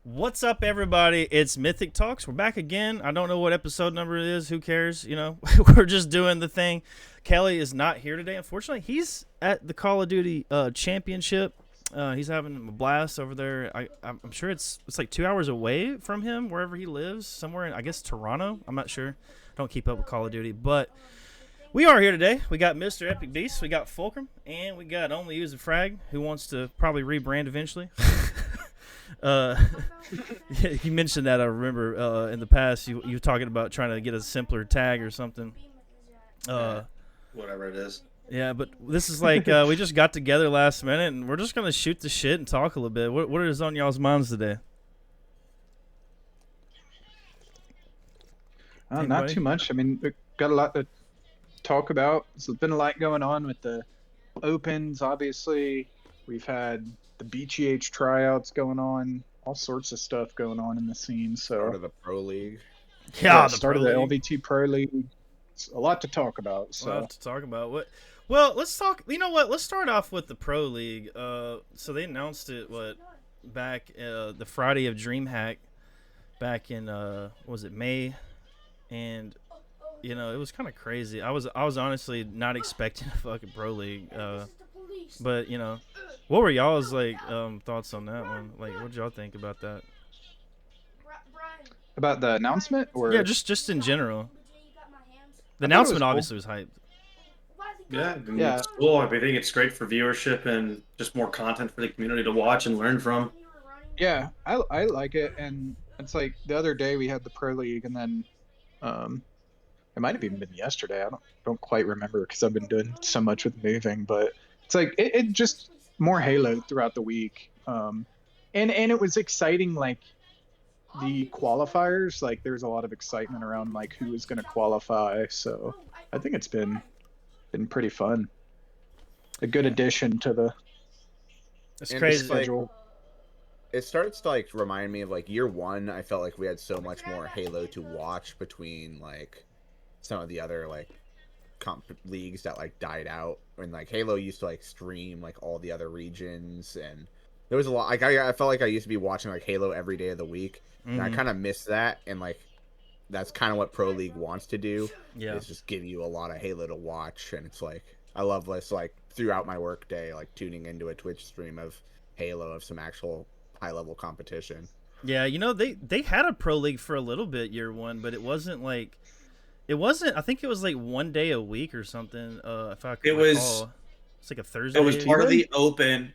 What's up, everybody? It's Mythic Talks. We're back again. I don't know what episode number it is. Who cares? You know, we're just doing the thing. Kelly is not here today, unfortunately. He's at the Call of Duty Championship. He's having a blast over there. I'm sure it's like 2 hours away from him, wherever he lives, somewhere in, I guess, Toronto. I'm not sure. I don't keep up with Call of Duty, but we are here today. We got Mr. Epic Beast, we got Fulcrum, and we got Only Use a Frag, who wants to probably rebrand eventually. You mentioned that. I remember in the past you were talking about trying to get a simpler tag or something. Whatever it is. Yeah, but this is like we just got together last minute, and we're just gonna shoot the shit and talk a little bit. What is on y'all's minds today? Not too much. I mean, we've got a lot to talk about. There's been a lot going on with the Opens, obviously. We've had the BTH Tryouts going on, all sorts of stuff going on in the scene. So Start of the Pro League. Yeah, start of the LVT Pro League. It's a lot to talk about. So. A lot to talk about. Well, let's talk. You know what? Let's start off with the Pro League. So they announced it back the Friday of DreamHack back in what was it, May, and you know it was kind of crazy. I was honestly not expecting a fucking Pro League. But you know, what were y'all's thoughts on that one? Like, what did y'all think about that? About the announcement, or yeah, just in general. The announcement obviously was hyped. Yeah, it's cool. I think it's great for viewership and just more content for the community to watch and learn from. Yeah, I like it, and it's like the other day we had the Pro League, and then it might have even been yesterday. I don't quite remember because I've been doing so much with moving, but it's like it just more Halo throughout the week, and it was exciting. Like the qualifiers, like there's a lot of excitement around like who is going to qualify. So I think it's been pretty fun. A good addition to the schedule. It starts to like remind me of like year one. I felt like we had so much more Halo to watch between like some of the other like leagues that like died out, and like Halo used to like stream like all the other regions, and there was a lot like I felt like I used to be watching like Halo every day of the week, and I kind of missed that, and like that's kind of what Pro League wants to do. Yeah, is just give you a lot of Halo to watch, and it's like I love this like throughout my work day, like tuning into a Twitch stream of Halo, of some actual high level competition. Yeah, you know they had a Pro League for a little bit year one, but it wasn't. I think it was like 1 day a week or something. If I could recall. It's like a Thursday. It was part of the Open.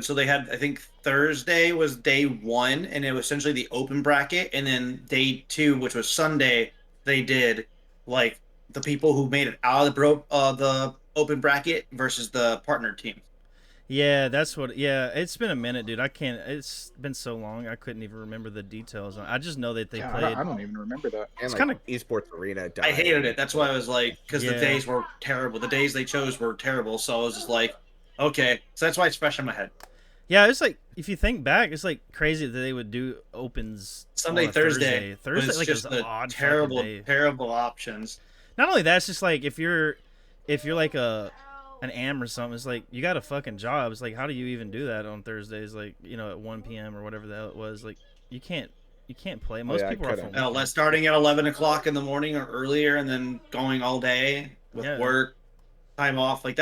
So they had, I think Thursday was day one, and it was essentially the Open bracket, and then day two, which was Sunday, they did like the people who made it out of the Open bracket versus the partner team. Yeah, that's what. Yeah, it's been a minute, dude. I can't. It's been so long. I couldn't even remember the details. I just know that they played. I don't even remember that. And it's like kind of Esports Arena. I hated it. That's why I was like, because the days were terrible. The days they chose were terrible. So I was just like, okay. So that's why it's fresh in my head. Yeah, it's like if you think back, it's like crazy that they would do opens Sunday, Thursday. Thursday, was like just the odd terrible options. Not only that, it's just like if you're like an AM or something, it's like you got a fucking job. It's like, how do you even do that on Thursdays? Like, you know, at 1 p.m. or whatever the hell it was. Like, you can't play. Most people are from starting at 11 o'clock in the morning or earlier, and then going all day with work, time off. Like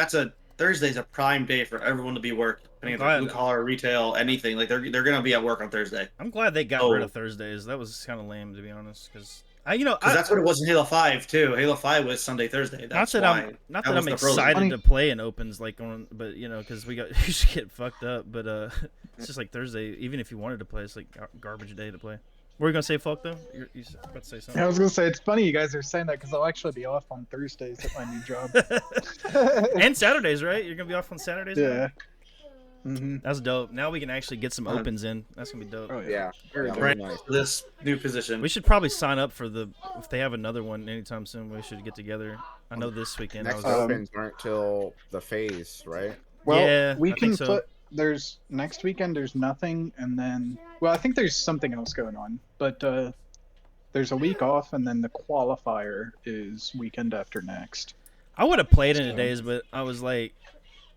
Thursday's a prime day for everyone to be working. Blue collar, retail, anything. Like they're gonna be at work on Thursday. I'm glad they got rid of Thursdays. That was kind of lame, to be honest, because. That's what it was in Halo 5 too. Halo 5 was Sunday, Thursday. That's I'm excited to play in opens but you know, because we used to get fucked up. But it's just like Thursday. Even if you wanted to play, it's like garbage day to play. What were you gonna say, Falk? Though you about to say something. I was gonna say it's funny you guys are saying that because I'll actually be off on Thursdays at my new job. And Saturdays, right? You're gonna be off on Saturdays. Yeah. Right? Mm-hmm. That's dope. Now we can actually get some opens in. That's gonna be dope. Oh yeah, very nice. This new position. We should probably sign up for if they have another one anytime soon. We should get together. I know this weekend. Next opens aren't till the phase, right? Well, yeah, we can put. There's next weekend. There's nothing, and then I think there's something else going on, but there's a week off, and then the qualifier is weekend after next. I would have played in the days, but I was like.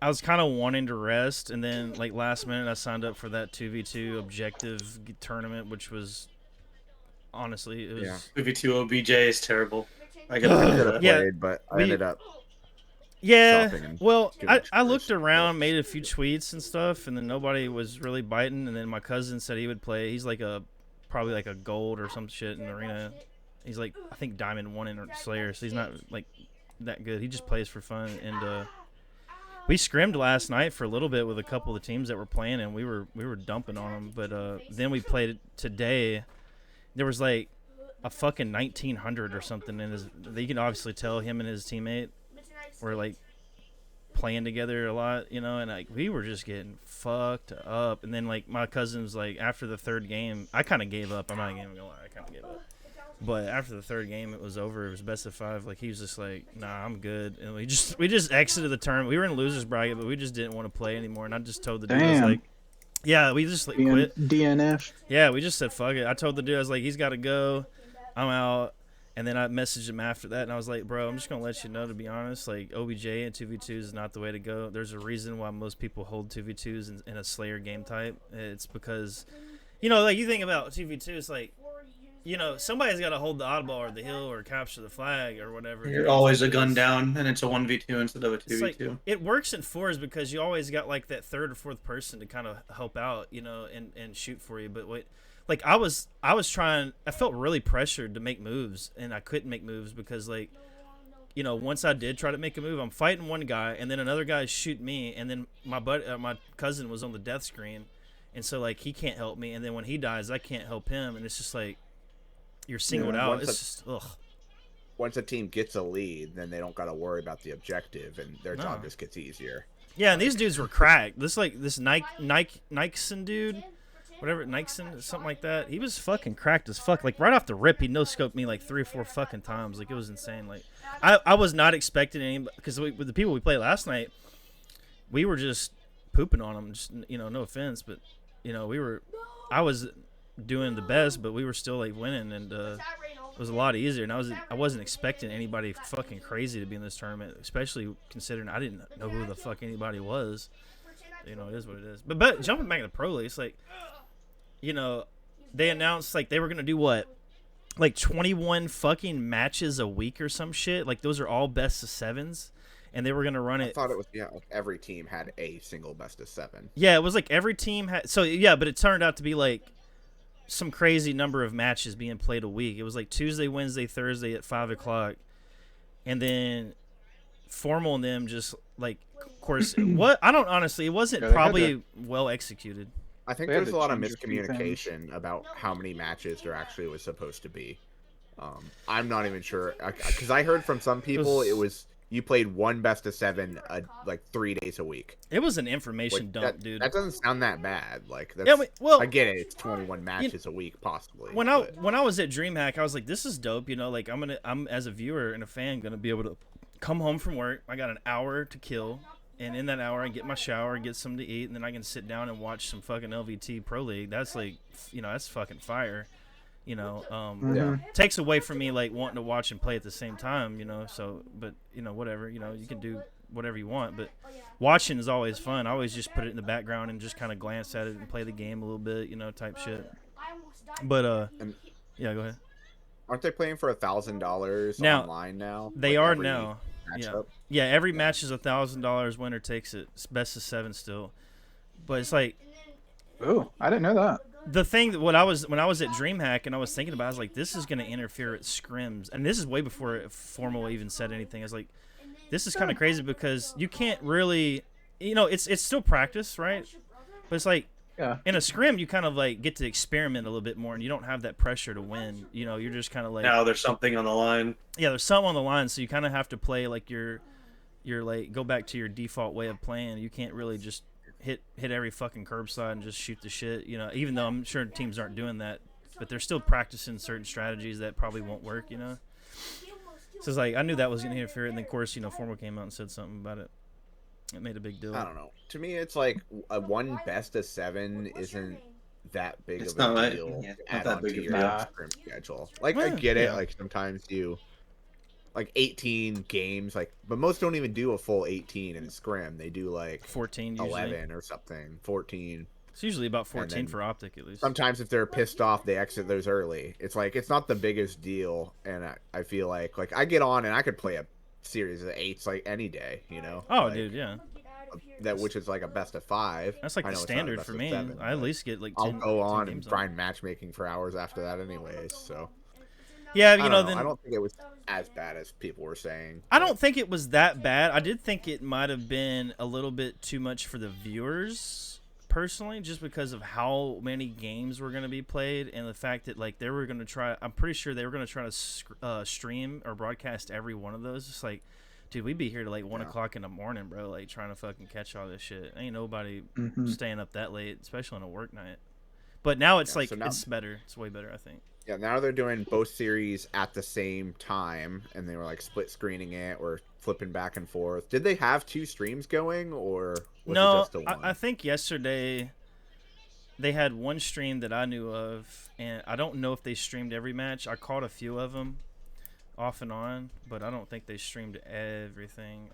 I was kind of wanting to rest, and then like last minute I signed up for that 2v2 objective tournament, which was honestly it was. Yeah. 2v2 OBJ is terrible. I I got could have Yeah, played, but I we- ended up. Yeah, shopping and well, too I much looked first. around, made a few tweets and stuff, and then nobody was really biting. And then my cousin said he would play. He's like probably like a gold or some shit in the arena. He's like, I think Diamond 1 in Slayer, so he's not like that good. He just plays for fun. And we scrimmed last night for a little bit with a couple of the teams that were playing, and we were dumping on them. But then we played today. There was like a fucking 1900 or something, and you can obviously tell him and his teammate were like playing together a lot, you know, and like we were just getting fucked up. And then like my cousin's like, after the third game, I kind of gave up. I'm not even gonna lie, I kind of gave up. But after the third game, it was over. It was best of 5. Like he was just like, nah, I'm good. And we just exited the tournament. We were in losers bracket, but we just didn't want to play anymore. And I just told the dude, I was Damn. like, yeah, we just like quit. DNF. Yeah, we just said fuck it. I told the dude, I was like, he's got to go. I'm out. And then I messaged him after that, and I was like, bro, I'm just going to let you know, to be honest, like, OBJ and 2v2s is not the way to go. There's a reason why most people hold 2v2s in a Slayer game type. It's because, you know, like, you think about 2v2, it's like, you know, somebody's got to hold the oddball or the hill or capture the flag or whatever. You're always a gun down, and it's a 1v2 instead of a 2v2. It's like, it works in 4s because you always got, like, that third or fourth person to kind of help out, you know, and shoot for you. But like I was trying, I felt really pressured to make moves, and I couldn't make moves because, like, you know, once I did try to make a move, I'm fighting one guy, and then another guy shoot me, and then my cousin was on the death screen, and so like he can't help me, and then when he dies, I can't help him, and it's just like you're singled out. It's just ugh. Once a team gets a lead, then they don't got to worry about the objective, and their job just gets easier. Yeah, and these dudes were cracked. This Nikeson dude. Whatever, Nixon, something like that. He was fucking cracked as fuck. Like, right off the rip, he no-scoped me like 3 or 4 fucking times. Like, it was insane. Like, I was not expecting any, because with the people we played last night, we were just pooping on them. Just, you know, no offense, but, you know, I was doing the best, but we were still, like, winning, and it was a lot easier. And I wasn't expecting anybody fucking crazy to be in this tournament, especially considering I didn't know who the fuck anybody was. You know, it is what it is. But jumping back to the Pro League, it's like, you know, they announced like they were gonna do what, like 21 fucking matches a week or some shit. Like those are all best of 7s, and they were gonna run it. I thought it was like every team had a single best of 7. Yeah, it was like every team had. So yeah, but it turned out to be like some crazy number of matches being played a week. It was like Tuesday, Wednesday, Thursday at 5 o'clock, and then Formal and them just like, of course, what I don't honestly, it wasn't probably well executed. I think They had there's a to lot of change a few miscommunication about how many matches there actually was supposed to be. I'm not even sure, because I heard from some people it was you played one best of 7 like 3 days a week. It was an information dump, dude. That doesn't sound that bad. Like, that's, yeah, well, I get it. It's 21 matches a week, possibly. When I was at DreamHack, I was like, this is dope. You know, like I'm as a viewer and a fan gonna be able to come home from work. I got an hour to kill. And in that hour, I get my shower, get something to eat, and then I can sit down and watch some fucking LVT Pro League. That's like, you know, that's fucking fire. You know, takes away from me like wanting to watch and play at the same time. You know, so but you know whatever. You know, you can do whatever you want, but watching is always fun. I always just put it in the background and just kind of glance at it and play the game a little bit. You know, type shit. But yeah, go ahead. Aren't they playing for $1,000 Now, online now? They like are every now. matchup? Yeah, every match is $1,000. Winner takes it. It's best of 7 still. But it's like, Oh, I didn't know that. the thing that when I was at DreamHack and I was thinking about it, I was like, this is going to interfere with scrims. And this is way before Formal even said anything. I was like, this is kind of crazy because you can't really, you know, it's still practice, right? But it's like, Yeah. in a scrim, you kind of like get to experiment a little bit more, and you don't have that pressure to win. You know, you're just kind of like, Now there's something on the line. yeah, there's something on the line, so you kind of have to play like you're like go back to your default way of playing. You can't really just hit every fucking curbside and just shoot the shit. You know, even though I'm sure teams aren't doing that, but they're still practicing certain strategies that probably won't work. You know, so it's like I knew that was gonna interfere, and then of course, you know, Formal came out and said something about it. It made a big deal. I don't know. To me, it's like a one best of 7 isn't that big It's of not a like- deal yeah, to not add that onto big of a your deal. scrim schedule. Like, I Well, get it. yeah. Like, sometimes you like 18 games, like, but most don't even do a full 18 in scrim. They do like 14 usually. 11 or something, 14. It's usually about 14 for Optic at least. Sometimes if they're pissed off, they exit those early. It's like, it's not the biggest deal, and I feel like I get on and I could play a series of 8s like any day, you know. Oh, like, dude, yeah. That which is like a best of 5. That's like I the know it's not a standard best for of me. 7, I at but least get like 10. I'll go 10 on games and grind matchmaking for hours after that, anyways. So yeah, I you don't know, know. then I don't think it was as bad as people were saying. I don't think it was that bad. I did think it might have been a little bit too much for the viewers, personally, just because of how many games were going to be played and the fact that like they were going to try. I'm pretty sure they were going to try to stream or broadcast every one of those. It's like, dude, we'd be here till like 1 o'clock in the morning, bro. Like trying to fucking catch all this shit. Ain't nobody staying up that late, especially on a work night. But now it's like it's better. It's way better, I think. Yeah, now they're doing both series at the same time, and they were like split screening it or flipping back and forth. Did they have 2 streams going, or was it just the one? I think yesterday they had one stream that I knew of, and I don't know if they streamed every match. I caught a few of them off and on, but I don't think they streamed everything.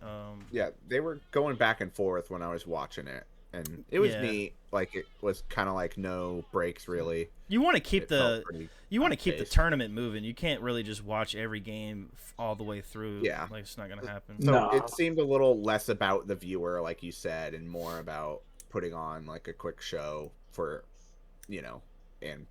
Yeah, they were going back and forth when I was watching it, and it was neat. Like, it was kind of like no breaks really. You want to keep the tournament moving. You can't really just watch every game all the way through. Yeah, like it's not gonna happen. So it seemed a little less about the viewer, like you said, and more about putting on like a quick show for, you know, and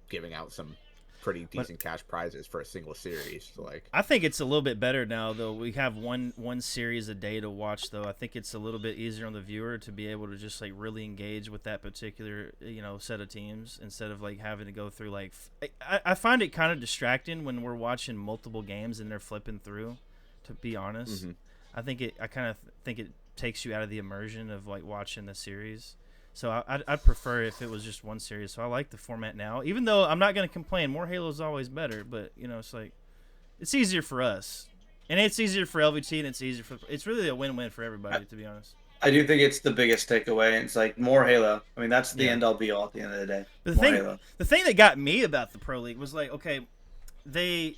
giving out some pretty decent cash prizes for a single series. So, like, I think it's a little bit better now, though. We have one series a day to watch, though. I think it's a little bit easier on the viewer to be able to just like really engage with that particular, you know, set of teams instead of like having to go through like. I find it kind of distracting when we're watching multiple games and they're flipping through. To be honest, I kind of think it takes you out of the immersion of like watching the series. So I'd prefer if it was just one series. So I like the format now, even though I'm not going to complain. More Halo is always better, but you know, it's like it's easier for us, and it's easier for LVT, and it's really a win-win for everybody, to be honest. I do think it's the biggest takeaway. It's like more Halo. I mean, that's the end all be all at the end of the day. But the thing that got me about the Pro League was like, okay, they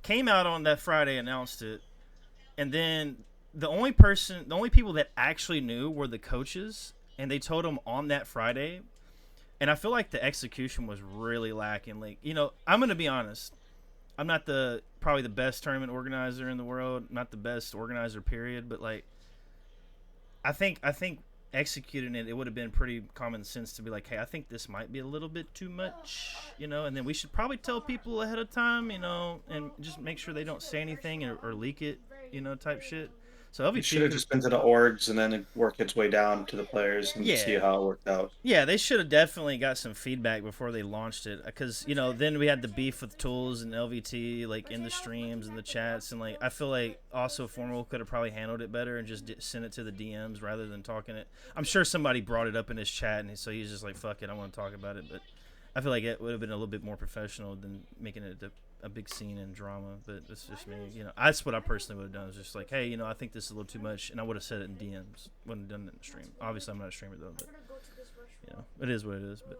came out on that Friday, announced it, and then the only people that actually knew were the coaches. And they told them on that Friday, and I feel like the execution was really lacking. Like, you know, I'm gonna be honest, I'm not probably the best tournament organizer in the world, not the best organizer period, but like, I think executing it would have been pretty common sense to be like, hey, I think this might be a little bit too much, you know, and then we should probably tell people ahead of time, you know, and just make sure they don't say anything or leak it, you know, type shit. So it should have just been to the orgs and then work its way down to the players and see how it worked out. Yeah, they should have definitely got some feedback before they launched it, because you know then we had the beef with Tools and LVT like in the streams and the chats, and like I feel like also Formal could have probably handled it better and just sent it to the DMs rather than talking it. I'm sure somebody brought it up in his chat, and so he's just like, fuck it, I want to talk about it, but I feel like it would have been a little bit more professional than making it a big scene and drama. But it's just me, you know. That's what I personally would have done. Is just like, hey, you know, I think this is a little too much, and I would have said it in DMs. Wouldn't have done it in the stream. Obviously, I'm not a streamer though, but you know, it is what it is. But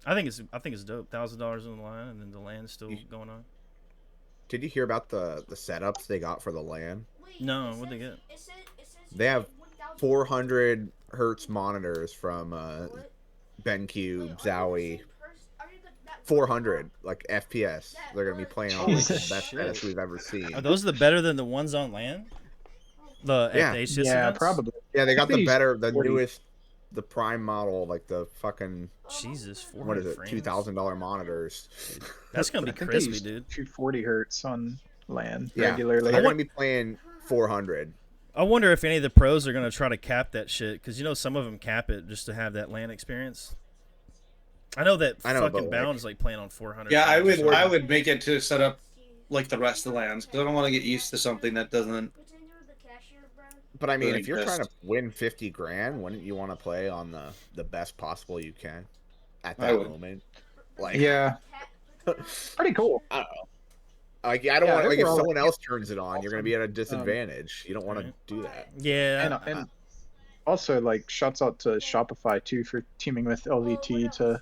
I think it's dope. $1,000 on the line, and then the LAN's still going on. Did you hear about the setups they got for the LAN? No, what'd they get? They have 400 hertz monitors from BenQ, Zowie. 400 like FPS. They're gonna be playing on like the best FPS we've ever seen. Are those better than the ones on LAN? At the HCS events? Probably. Yeah, they got the newest, the prime model, like the fucking Jesus, 400 what is it, frames. $2,000 monitors. That's gonna be crispy, dude. 240 hertz on LAN Yeah, regularly. they're gonna be playing 400. I wonder if any of the pros are gonna try to cap that shit, because you know some of them cap it just to have that LAN experience. I know fucking Bound's like playing on 400. Yeah, I would make it to set up like the rest of the LANs, because I don't want to get used to something that doesn't. But I mean, if you're trying to win 50 grand, wouldn't you want to play on the best possible you can at that moment? Like, yeah, pretty cool. I don't know. Like, I don't want like if someone else turns it on, you're gonna be at a disadvantage. You don't want to do that. Yeah, and also like shouts out to Shopify too for teaming with LVT to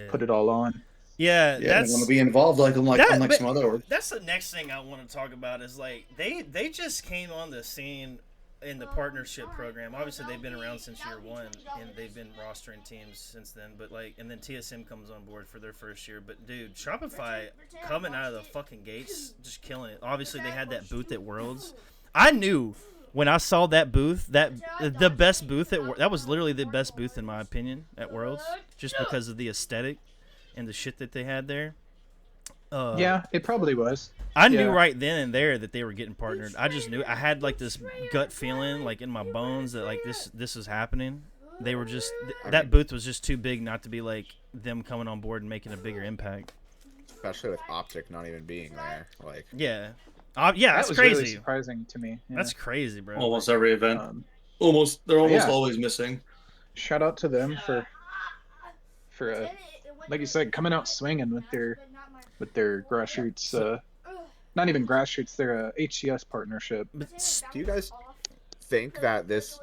put it all on. Yeah, Yeah, that's they want to be involved unlike some other orgs. That's the next thing I want to talk about is like they just came on the scene in the partnership program. Obviously, they've been around since year one, and they've been rostering teams since then. But like, and then TSM comes on board for their first year. But dude, Shopify coming out of the fucking gates, just killing it. Obviously, they had that booth at Worlds. I knew when I saw that booth, that the best booth that was literally the best booth in my opinion at Worlds, just because of the aesthetic and the shit that they had there. Yeah, it probably was. I knew right then and there that they were getting partnered. I just knew. I had like this gut feeling, like in my bones, that like this is happening. They were just that booth was just too big not to be like them coming on board and making a bigger impact. Especially with Optic not even being there, like. Yeah, That that's was crazy. really surprising to me. Yeah. That's crazy, bro. Almost every event. They're almost always missing. Shout out to them for like you said, coming out swinging with their grassroots. Not even grassroots, their HCS partnership. Do you guys think that this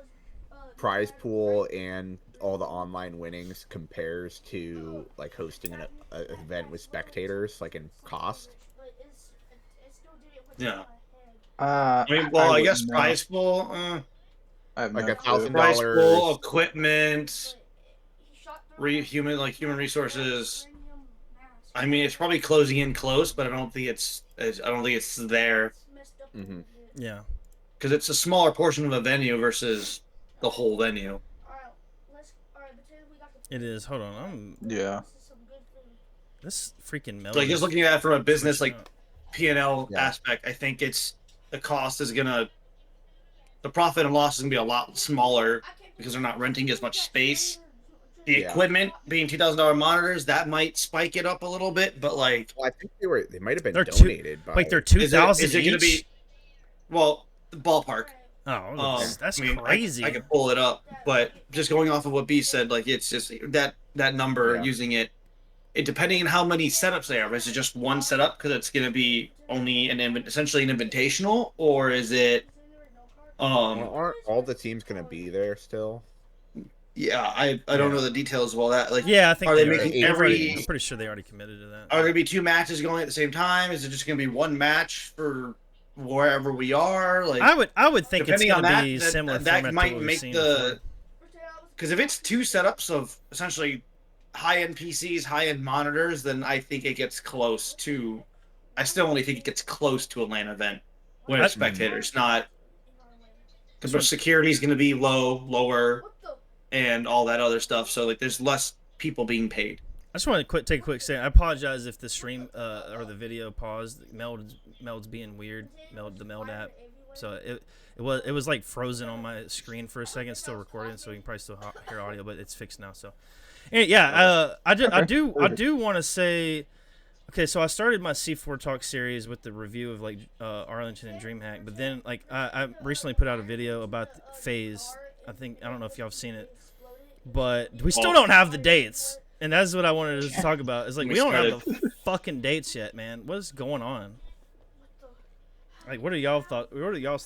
prize pool and all the online winnings compares to like hosting an event with spectators, like in cost? Yeah. I guess wouldn't know. prize pool. I have Like no clue. $1,000. Prize pool, equipment, human resources. I mean, it's probably closing in close, but I don't think it's there Mm-hmm. Yeah. because it's a smaller portion of a venue versus the whole venue. It is. Hold on. Yeah. This freaking melon. So, like just looking at it from a business pushing like up. P&L Yeah. aspect, I think the profit and loss is gonna be a lot smaller because they're not renting as much space. The equipment being $2,000 monitors, that might spike it up a little bit, but like, Well, I think they might have been They're donated by. Wait, they're 2,000 is it going to each? be? Well, the ballpark. Oh, that's I mean, crazy. I could pull it up, but just going off of what B said, like it's just that number Yeah. using it depending on how many setups they are. Is it just one setup because it's going to be only essentially an invitational, or is it? Well, aren't all the teams going to be there still? Yeah, I don't know the details of all that. Like, Yeah, I think are they already- making I'm pretty sure they already committed to that. Are there going to be 2 matches going at the same time? Is it just going to be one match for wherever we are? Like, I would think it's depending going on to that, be similar that format might to what we've make seen the. before. Because if it's 2 setups of essentially high-end PCs, high-end monitors, then I think it gets close to. I still only think it gets close to a LAN event when it's spectators, not. Because security is going to be lower, and all that other stuff. So like, there's less people being paid. I just want to take a quick second. I apologize if the stream or the video paused. Meld's being weird. The Meld app. So it was like frozen on my screen for a second, still recording, so you can probably still hear audio, but it's fixed now. So, and yeah, I do want to say, okay, so I started my C4 Talk series with the review of like Arlington and DreamHack, but then like I recently put out a video about FaZe. I don't know if y'all have seen it, but we still don't have the dates, and that's what I wanted to talk about. It's like we don't have the fucking dates yet, man. What is going on? Like, what are y'all's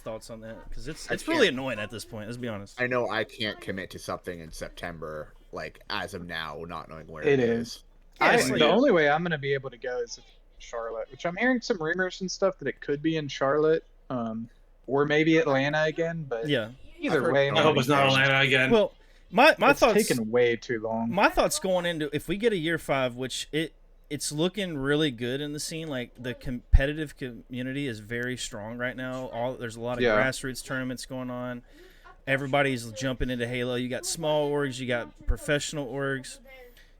thoughts on that? Because it's really annoying at this point. Let's be honest. I know I can't commit to something in September, like as of now, not knowing where It it is. is. Yeah, it's like- The only way I'm going to be able to go is in Charlotte, which I'm hearing some rumors and stuff that it could be in Charlotte, or maybe Atlanta again. But Yeah. either way, I hope it's not Atlanta again. Well, my it's thoughts. taking way too long. My thoughts going into if we get a year 5, which it's looking really good in the scene. Like the competitive community is very strong right now. There's a lot of grassroots tournaments going on. Everybody's jumping into Halo. You got small orgs, you got professional orgs.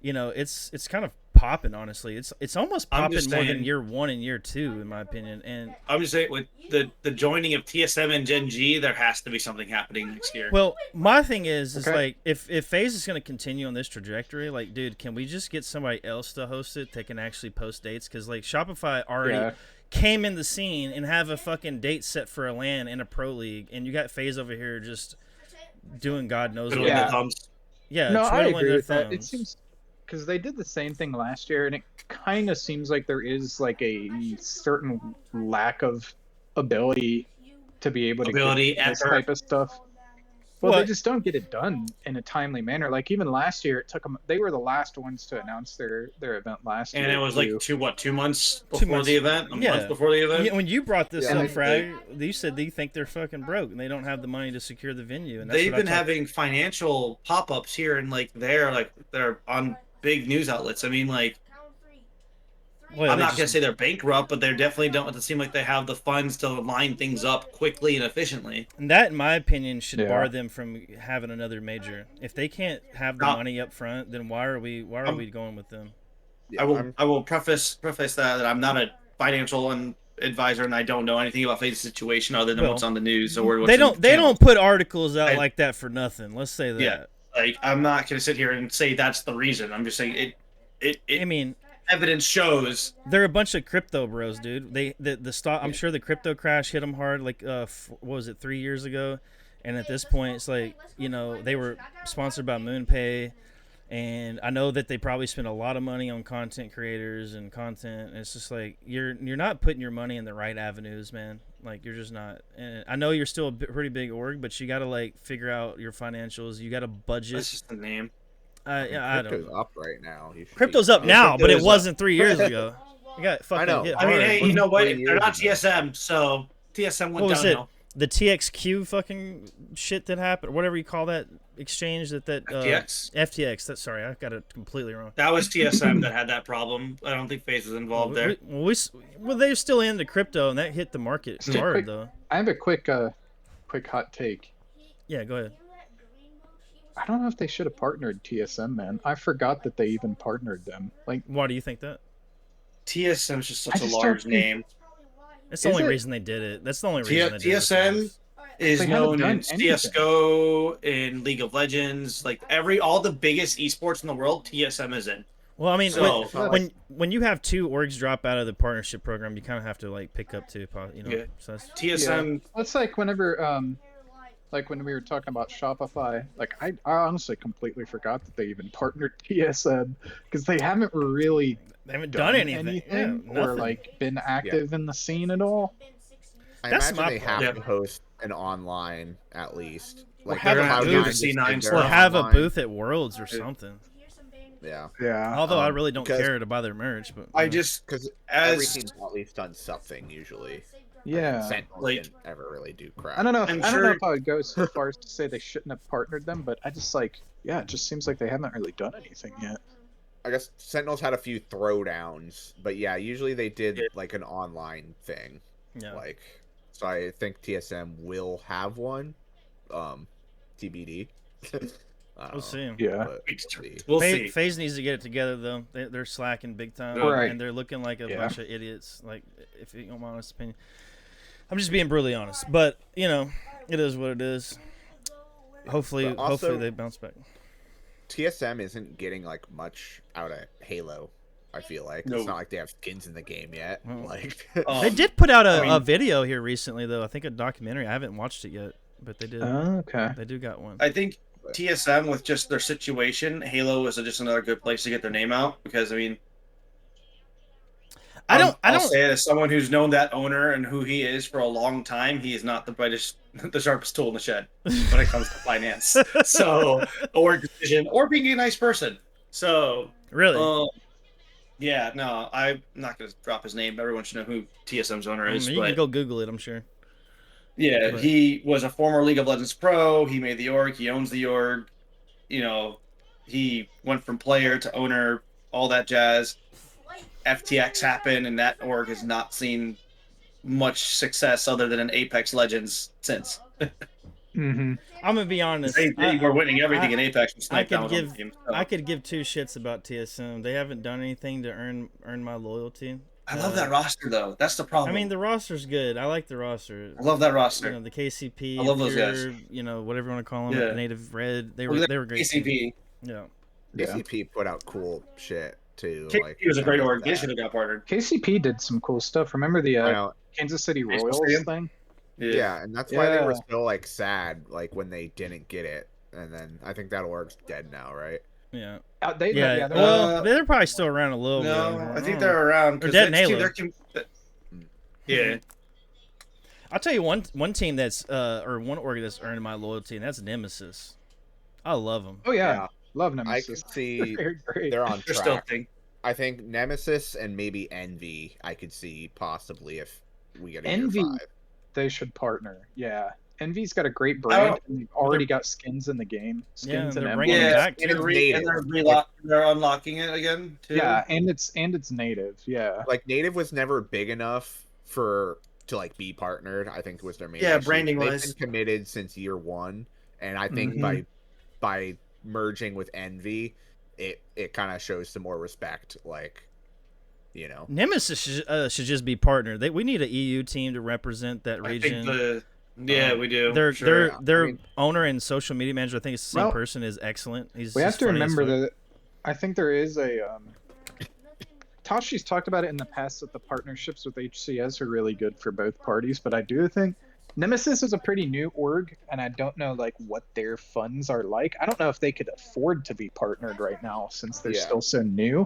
You know, it's kind of popping. Honestly, it's almost popping more than year 1 and year 2, in my opinion. And I'm just saying, with the joining of TSM and Gen G, there has to be something happening next year. well, my thing is like if FaZe is going to continue on this trajectory, like, dude, can we just get somebody else to host it that can actually post dates? Because like Shopify already came in the scene and have a fucking date set for a LAN in a pro league, and you got FaZe over here just doing God knows what. No, I twiddling agree their with that. It thumbs. seems because they did the same thing last year, and it kind of seems like there is like a certain lack of ability to be able to get this type of stuff. Well, What? they just don't get it done in a timely manner. Like even last year, it took them. They were the last ones to announce their event last year. And it was like too. 2 months 2 before months. the event, a Yeah. month before the event. Yeah, when you brought this Yeah. up, And Frag, you said they think they're fucking broke and they don't have the money to secure the venue. And that's They've what I been talked- having financial pop-ups here and like there, like they're on big news outlets. I mean, like Well, I'm they not just- gonna say they're bankrupt, but they definitely don't seem like they have the funds to line things up quickly and efficiently. And that, in my opinion, should Yeah. bar them from having another major. If they can't have the No. money up front, then why are we going with them? Yeah, I will preface that I'm not a financial advisor and I don't know anything about FaZe's situation other than Well, what's on the news or what's They in the don't channels. put articles out I- like that for nothing. Let's say that. Yeah. Like I'm not gonna sit here and say that's the reason. I'm just saying I it mean, evidence shows. they're a bunch of crypto bros, dude. The stock. I'm sure the crypto crash hit them hard. Like, what was it, 3 years ago? And at this point, it's like, you know, they were sponsored by MoonPay, and I know that they probably spend a lot of money on content creators and content. And it's just like you're not putting your money in the right avenues, man. Like you're just not. And I know you're still a pretty big org, but you got to like figure out your financials. You got to budget. That's just the name. Yeah, I crypto's don't. up right now. You should Crypto's be- up now, but it crypto's up. wasn't 3 years ago. You got fucking know. hit I mean, hard. hey, you know what? 20 They're not years ago. TSM, so TSM went What was it? downhill. The TXQ fucking shit that happened, or whatever you call that exchange that FTX? FTX. That's sorry, I got it completely wrong. That was TSM that had that problem. I don't think FaZe was involved there. Well, they're still into crypto, and that hit the market Just hard quick- though. I have a quick hot take. Yeah, go ahead. I don't know if they should have partnered TSM, man. I forgot that they even partnered them. Like, Why do you think that? TSM is just I such a just large don't think- name. That's the Is only it? reason they did it. That's the only reason they did TSM it. is They haven't known done in anything. CS:GO, in League of Legends, like all the biggest esports in the world. TSM is in. Well, I mean, So- when you have two orgs drop out of the partnership program, you kind of have to like pick up two, you know. Yeah. So that's, TSM. that's like whenever, like when we were talking about Shopify. Like, I honestly completely forgot that they even partnered TSM because they haven't really they haven't done anything, Yeah, or nothing. like been active in the scene at all. I That's imagine my they point. have to host an online at least. Like have their a Cloud9 booth. just C9 did their or have a online. booth at Worlds or something. Yeah, Yeah. Although I Um, really don't 'cause- care to buy their merch, but I just because every as team's at least done something usually. Yeah. Sentinels Like- didn't ever really do crap. I don't know. I'm I don't know sure- if I would go so far as to say they shouldn't have partnered them, but I just like, yeah, it just seems like they haven't really done anything yet. I guess Sentinels had a few throwdowns, but yeah, usually they did like an online thing. yeah. Like, so I think TSM will have one. TBD. We'll see. Yeah. but we'll see. we'll see. FaZe needs to get it together though. They're slacking big time, Right. and they're looking like a Yeah. bunch of idiots. Like, if you want my honest opinion, I'm just being brutally honest. But you know, it is what it is. Hopefully, But also- hopefully they bounce back. TSM isn't getting like much out of Halo. I feel like No. it's not like they have skins in the game yet. Oh. Like, They did put out I mean- a video here recently though. I think a documentary. I haven't watched it yet, but they did. Oh, okay. They do got one. I think TSM with just their situation, Halo is just another good place to get their name out because I mean, I I'll don't. say it as someone who's known that owner and who he is for a long time. He is not the brightest, the sharpest tool in the shed when it comes to finance. So, or decision, or being a nice person. So, Really? yeah, no, I'm not going to drop his name. Everyone should know who TSM's owner I is. mean, you but can go Google it. I'm sure. yeah, But- he was a former League of Legends pro. He made the org. He owns the org. You know, he went from player to owner, all that jazz. FTX happened, and that org has not seen much success other than an Apex Legends since. Mm-hmm. I'm gonna be honest. They were winning everything in Apex. And I Smackdown could was on give the team, so. I could give two shits about TSM. They haven't done anything to earn my loyalty. I love that roster, though. That's the problem. I mean, the roster's good. I like the roster. I love that You roster. know, the KCP. I love those Pure, guys. You know, whatever you want to call them. Yeah. Native Red. They Look at were great. KCP. team. Yeah. Yeah. DCP put out cool shit too. KCP Like, was a great I like org. They that. should have got partnered. KCP did some cool stuff. Remember the I know. Kansas City Baseball Royals stadium? thing? Yeah, and that's why they were Yeah. so like sad, like when they didn't get it. And then I think that org's dead now, right? Yeah. They Yeah. they're- Well, they're probably still around a little No, bit. I think they're around. 'cause Or Dead in that's- Halo. Yeah. I'll tell you one team that's or one org that's earned my loyalty, and that's Nemesis. I love them. Oh yeah, Yeah. love I Nemesis. can see They're great. they're on They're still a track. thing. I think Nemesis and maybe Envy I could see possibly if we get a Envy. year 5. They should partner. Yeah, Envy's got a great brand, and they've already got skins in the game. Skins and they're emblems. bringing them back and it's too. native. And they're unlocking it again too. Yeah, and it's native. Yeah. Like native was never big enough to like be partnered. I think was their main Yeah, issue. branding They've wise. been committed since year 1, and I think by merging with Envy, it kind of shows some more respect. Like, you know, Nemesis should just be partnered. We need an EU team to represent that I region. think we do. Their sure. their owner and social media manager, I think it's the same Well, person, is excellent. He's We have just to funny as remember fuck. that I think there is a Tashi's talked about it in the past that the partnerships with HCS are really good for both parties, but I do think Nemesis is a pretty new org, and I don't know like what their funds are like. I don't know if they could afford to be partnered right now since they're Yeah. still so new.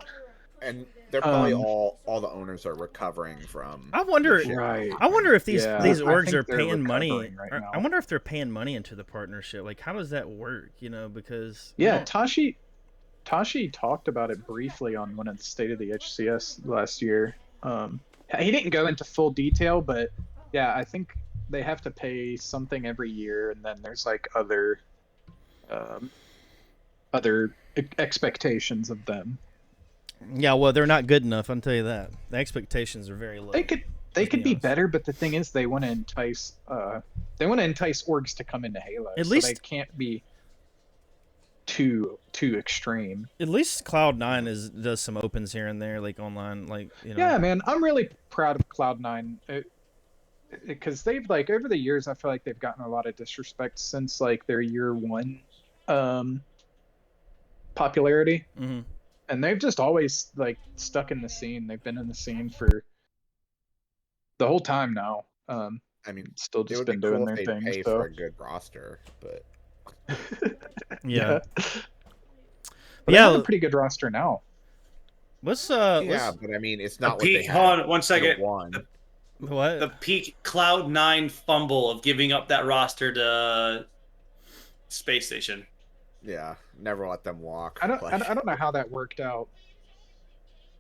and they're probably all the owners are recovering from. I wonder. the shit. Right. I wonder if these Yeah, these I orgs think are they're paying money. recovering right now. I wonder if they're paying money into the partnership. Like, how does that work? You know, because Yeah, Tashi talked about it briefly on one of the State of the HCS last year. He didn't go into full detail, but yeah, I think they have to pay something every year, and then there's like other expectations of them. yeah, well, they're not good enough. I'll tell you that. The expectations are very low. They could Let's be be honest. better, but the thing is, they want to entice orgs to come into Halo. At so least- they can't be too extreme. At least Cloud9 does some opens here and there, like online, like Yeah, man, I'm really proud of Cloud9 because they've like over the years, I feel like they've gotten a lot of disrespect since like their year 1 popularity, hmm and they've just always like stuck in the scene. They've been in the scene for the whole time now. I mean, Still it just would been be doing cool their if they thing. pay So. for a good roster, but Yeah. But they have a pretty good roster now. Let's yeah, but I mean, it's not what they Peak, had. hold on one second. One. what? The peak Cloud9 fumble of giving up that roster to Space Station. Yeah, never let them walk. I don't Like, know how that worked out.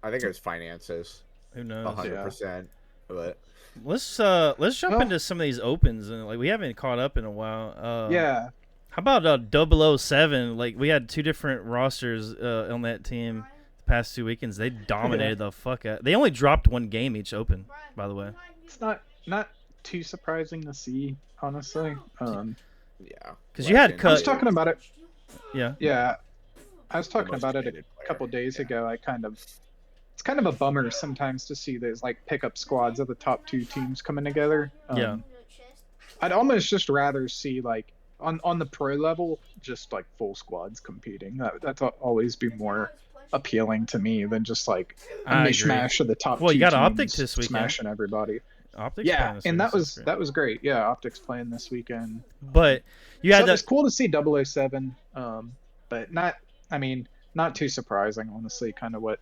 I think it was finances, Who knows? 100%. But Let's jump Well- into some of these opens, and like we haven't caught up in a while. Yeah. How about 007? Like we had 2 different rosters on that team the past 2 weekends. They dominated the fuck out. They only dropped 1 game each open, by the way. It's not too surprising to see, honestly. yeah, Because you had I cut. was talking about it. Yeah. Yeah, I was talking most about it committed a couple player, days yeah. ago. It's kind of a bummer sometimes to see those like pickup squads of the top 2 teams coming together. Yeah. I'd almost just rather see like on the pro level, just like full squads competing. That's always be more appealing to me than just like a I agree. mishmash of the top. Well, you 2 got teams Optic this weekend. smashing everybody. Optics Yeah, playing this and week, that so was great. great. Yeah, Optics playing this weekend. But you So had it was that. cool to see 007, but not too surprising, honestly. Kind of what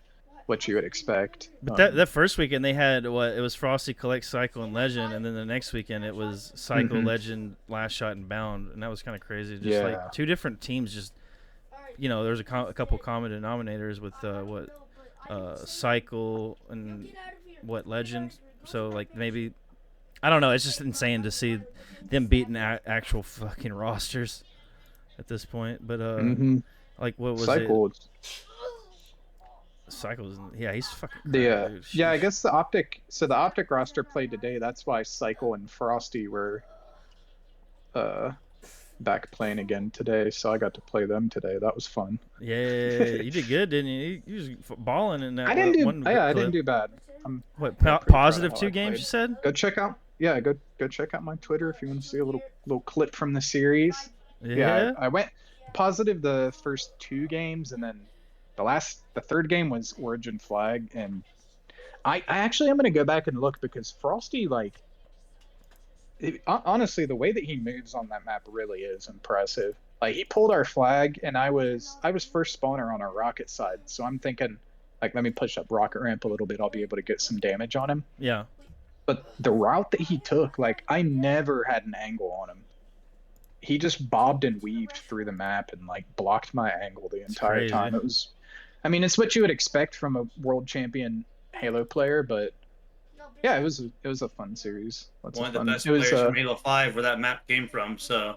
you would expect. But that first weekend they had it was Frosty, Collect, Cycle, and Legend, and then the next weekend it was Cycle, Mhm. Legend, Last Shot, and Bound, and that was kind of crazy. Just Yeah. like 2 different teams. Just there's a couple common denominators with Cycle and Legend. So like maybe I don't know. It's just insane to see them beating actual fucking rosters at this point. But like what was Cycle. it? Cycles, yeah, he's fucking. Yeah, Dude. yeah. I guess the Optic roster played today. That's why Cycle and Frosty were back playing again today. So I got to play them today. That was fun. Yeah, you did good, didn't you? You was balling in that. I didn't do. one Yeah, I clip. didn't do bad. What pretty proud positive of how 2 I games played. you said? Go check out. Yeah, go check out my Twitter if you want to see a little clip from the series. Yeah. I went positive the first 2 games, and then the third game was Origin Flag, and I actually am going to go back and look because Frosty, like, honestly, the way that he moves on that map really is impressive. Like, he pulled our flag, and I was first spawner on our rocket side, so I'm thinking, like, let me push up rocket ramp a little bit. I'll be able to get some damage on him. Yeah. But the route that he took, like, I never had an angle on him. He just bobbed and weaved through the map and like blocked my angle the entire crazy. time. I mean, it's what you would expect from a world champion Halo player, but yeah, it was a fun series. One of the best players from Halo 5 where that map came from. So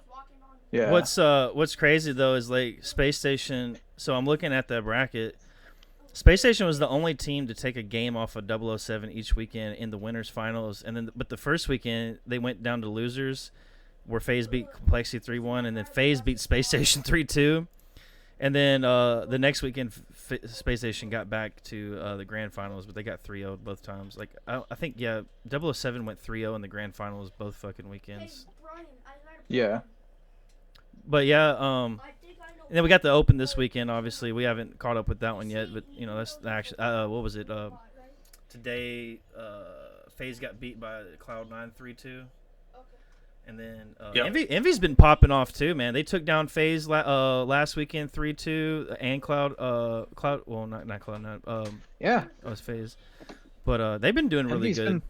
yeah. What's crazy though is like Space Station. So I'm looking at the bracket. Space Station was the only team to take a game off of 007 each weekend in the winners finals, but the first weekend they went down to losers, where FaZe beat Complexity 3-1, and then FaZe beat Space Station 3-2, and then the next weekend Space Station got back to the grand finals, but they got 3-0 both times. Like I think 007 went 3-0 in the grand finals both fucking weekends. Yeah. But and then we got the Open this weekend. Obviously, we haven't caught up with that one yet, but that's actually what was it? Today, FaZe got beat by Cloud9 3-2, and then Envy's been popping off too, man. They took down FaZe last weekend 3-2, and Cloud. Well, not Cloud9. Yeah, it was FaZe, but they've been doing really Envy's good. Been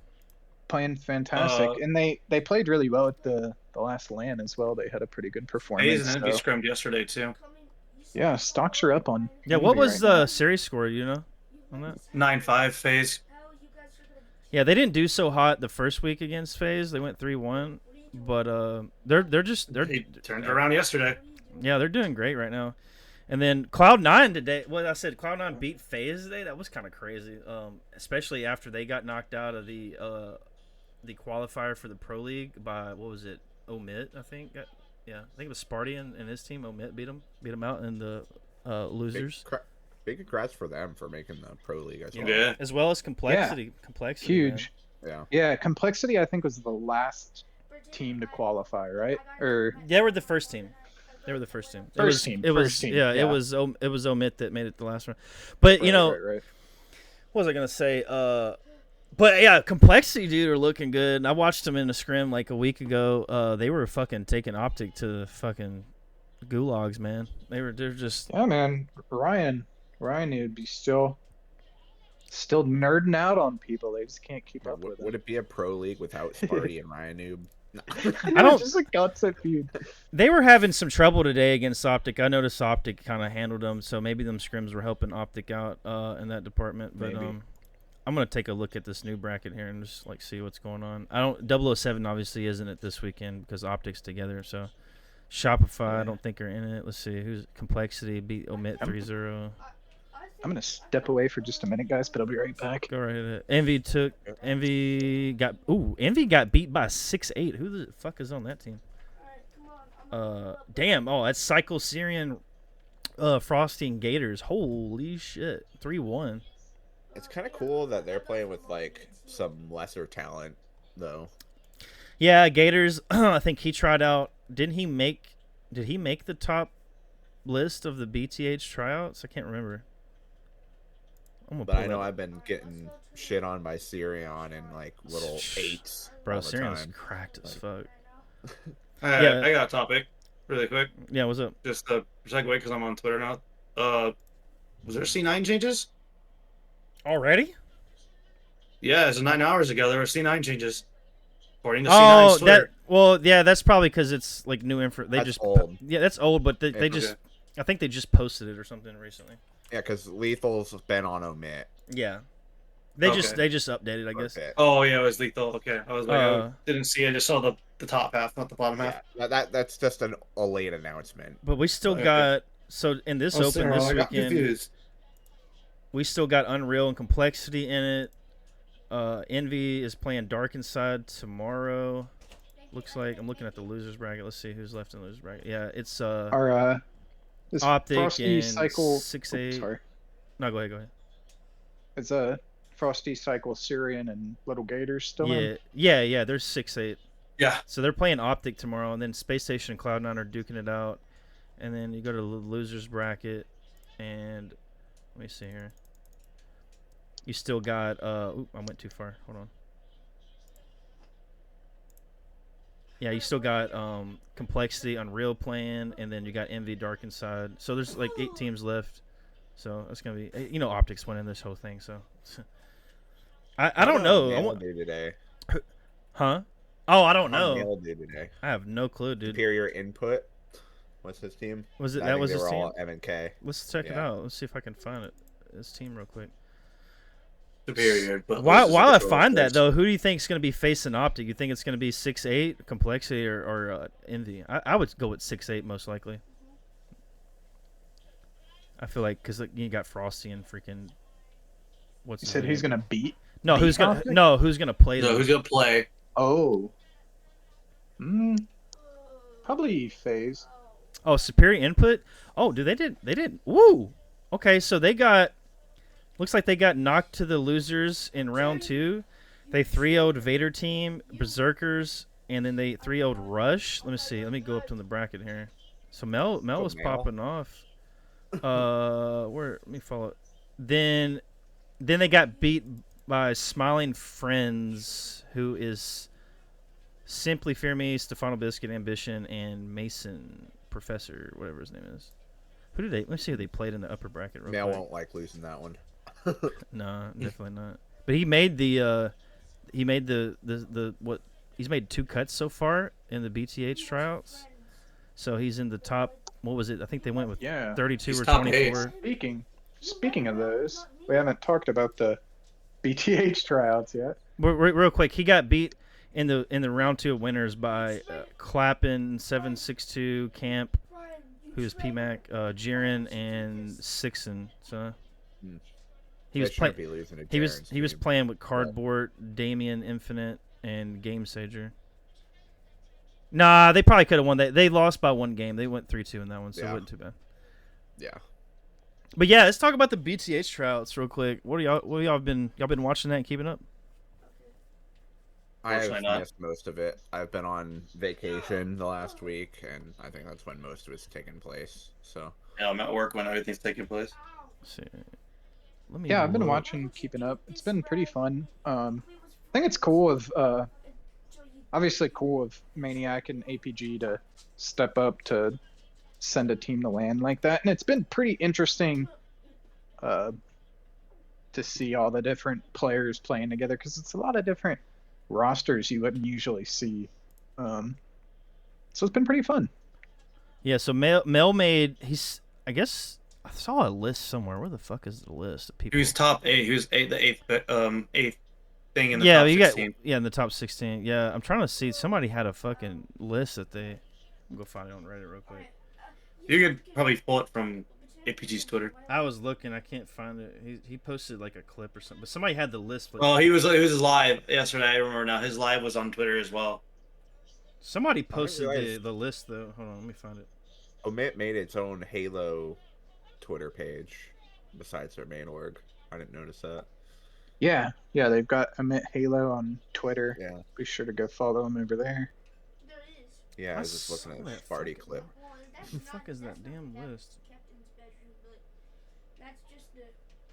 playing fantastic, and they played really well at the last LAN as well. They had a pretty good performance. FaZe and Envy scrimmed yesterday too. Yeah, stocks are up on. Yeah, what was the series score? You know, on that 9-5 FaZe. Yeah, they didn't do so hot the first week against FaZe. They went 3-1, but they turned it around yesterday. Yeah, they're doing great right now. And then Cloud9 today. Well, I said Cloud9 beat FaZe today. That was kind of crazy, especially after they got knocked out of the qualifier for the Pro League by what was it? Omit, I think. Yeah, I think it was Spartian and his team. Omit beat them out in the losers. Big congrats for them for making the Pro League as well. Yeah. As well as Complexity. Yeah. Complexity. Huge. Man. Yeah, Complexity I think was the last team to qualify, right? Or they were the first team. They were the first team. First team. It was Omit that made it the last round. But right. What was I gonna say? But yeah, Complexity, dude, are looking good. I watched them in a scrim like a week ago. They were fucking taking Optic to fucking gulags, man. They're just man. Ryan would be still nerding out on people. They just can't keep up with it. Would it be a Pro League without Sparty and Ryan Noob? I don't. Just a gossip feud. They were having some trouble today against Optic. I noticed Optic kind of handled them, so maybe them scrims were helping Optic out in that department. But Maybe. I'm gonna take a look at this new bracket here and just like see what's going on. 007 obviously isn't it this weekend because Optic's together. So Shopify I don't think are in it. Let's see who's Complexity beat Omit 3-0. I'm gonna step away for just a minute, guys, but I'll be right back. Go right ahead. Envy got beat by 6-8. Who the fuck is on that team? Damn. Oh, that's Cycle Syrian, Frosty and Gators. Holy shit. 3-1. It's kind of cool that they're playing with like some lesser talent, though. Yeah, Gators. I think he tried out. Did he make the top list of the BTH tryouts? I can't remember. But I know I've been getting shit on by Syrion and like little 8s. Bro, Syrion's cracked as fuck. I got a topic really quick. Yeah, what's up? Just a segue because I'm on Twitter now. Was there C9 changes? Already? Yeah, as of 9 hours ago, there were C9 changes. According to C9's Twitter. That's probably because it's like new info. That's old. Yeah, that's old, but they just, I think they just posted it or something recently. Yeah, because Lethal's been on Omit. Yeah, they just updated, I guess. Oh yeah, it was Lethal. Okay, I was like, I didn't see it. I just saw the top half, not the bottom half. Yeah, that's just a late announcement. But we still got in this Open this weekend. We still got Unreal and Complexity in it. Envy is playing Dark Inside tomorrow. Looks like I'm looking at the losers bracket. Let's see who's left in the losers bracket. Yeah, it's our Optic Frosty and Cycle 6-8. Sorry. No, go ahead. It's Frosty Cycle Syrian and Little Gators still in? Yeah. There's 6-8. Yeah. So they're playing Optic tomorrow, and then Space Station and Cloud9 are duking it out. And then you go to the losers bracket, and let me see here. You still got I went too far. Hold on. Yeah, you still got Complexity, Unreal playing, and then you got Envy, Dark Inside. So there's like 8 teams left. So that's gonna be Optics winning this whole thing. So I don't know. Today. Huh? Oh, I don't How'd know. Male do today? I have no clue, dude. Superior Input. What's his team? Was it I that think was they his were team? all M&K. Let's check it Yeah. out. Let's see if I can find it. His team real quick. Superior. But While I let's just find go that first. though, who do you think is going to be facing Optic? You think it's going to be 6'8", Complexity, or Envy? I would go with 6'8" most likely. I feel like because you got Frosty and freaking. What's You his said name? who's gonna beat? No, beat who's gonna Optic? who's gonna play No, them? who's gonna play? Oh. Probably FaZe. Oh, Superior Input. Oh, dude, they did. Woo. Okay, so they got. Looks like they got knocked to the losers in round 2. They 3-0'd Vader team, Berserkers, and then they 3-0'd Rush. Let me see. Let me go up to the bracket here. So Mel was Mel. popping off. Where? Let me follow. Then they got beat by Smiling Friends, who is Simply Fear Me, Stefano Biscuit, Ambition, and Mason Professor, whatever his name is. Who did they? Let me see who they played in the upper bracket. Real Male quick. won't like losing that one. No, definitely not. But he made the what? He's made 2 cuts so far in the BTH Tryouts. So he's in the top. What was it? I think they went with Yeah. 32 He's or top 24. Speaking of those, we haven't talked about the BTH tryouts yet. Real quick, he got beat in the round 2 of winners by Clappin, 762 Camp, who's PMAC, Jiren, and Sixon. So he was playing. He was playing with Cardboard, Damien, Infinite, and Game Sager. Nah, they probably could have won that. They lost by 1 game. They went 3-2 in that one, so it wasn't too bad. Yeah. But yeah, let's talk about the BTH Tryouts real quick. What y'all been watching that and keeping up? I have Unfortunately not. missed most of it. I've been on vacation the last week, and I think that's when most of it's taken place. So Yeah, I'm at work when everything's taking place. Let's see. Let me Yeah, I've been look. watching, keeping up. It's been pretty fun. I think it's cool of obviously cool of Maniac and APG to step up to send a team to land like that, and it's been pretty interesting to see all the different players playing together because it's a lot of different rosters you wouldn't usually see. So it's been pretty fun. Yeah, so Mel made. I guess I saw a list somewhere. Where the fuck is the list of people? He was top 8. He was the eighth thing in the yeah, top you 16. got in the top 16. Yeah, I'm trying to see. Somebody had a fucking list that they. I'll go find it on Reddit real quick. You could probably pull it from APG's Twitter. I was looking. I can't find it. He posted like a clip or something. But somebody had the list. But Oh, he was live yesterday. I remember now. His live was on Twitter as well. somebody posted realize- the list though. Hold on, let me find it. Omit made its own Halo Twitter page besides their main org. I didn't notice that. Yeah, they've got Emit Halo on Twitter. Yeah. Be sure to go follow them over there. Yeah, I was just I looking saw at that the Sparty fucking- clip. What the fuck is that damn list?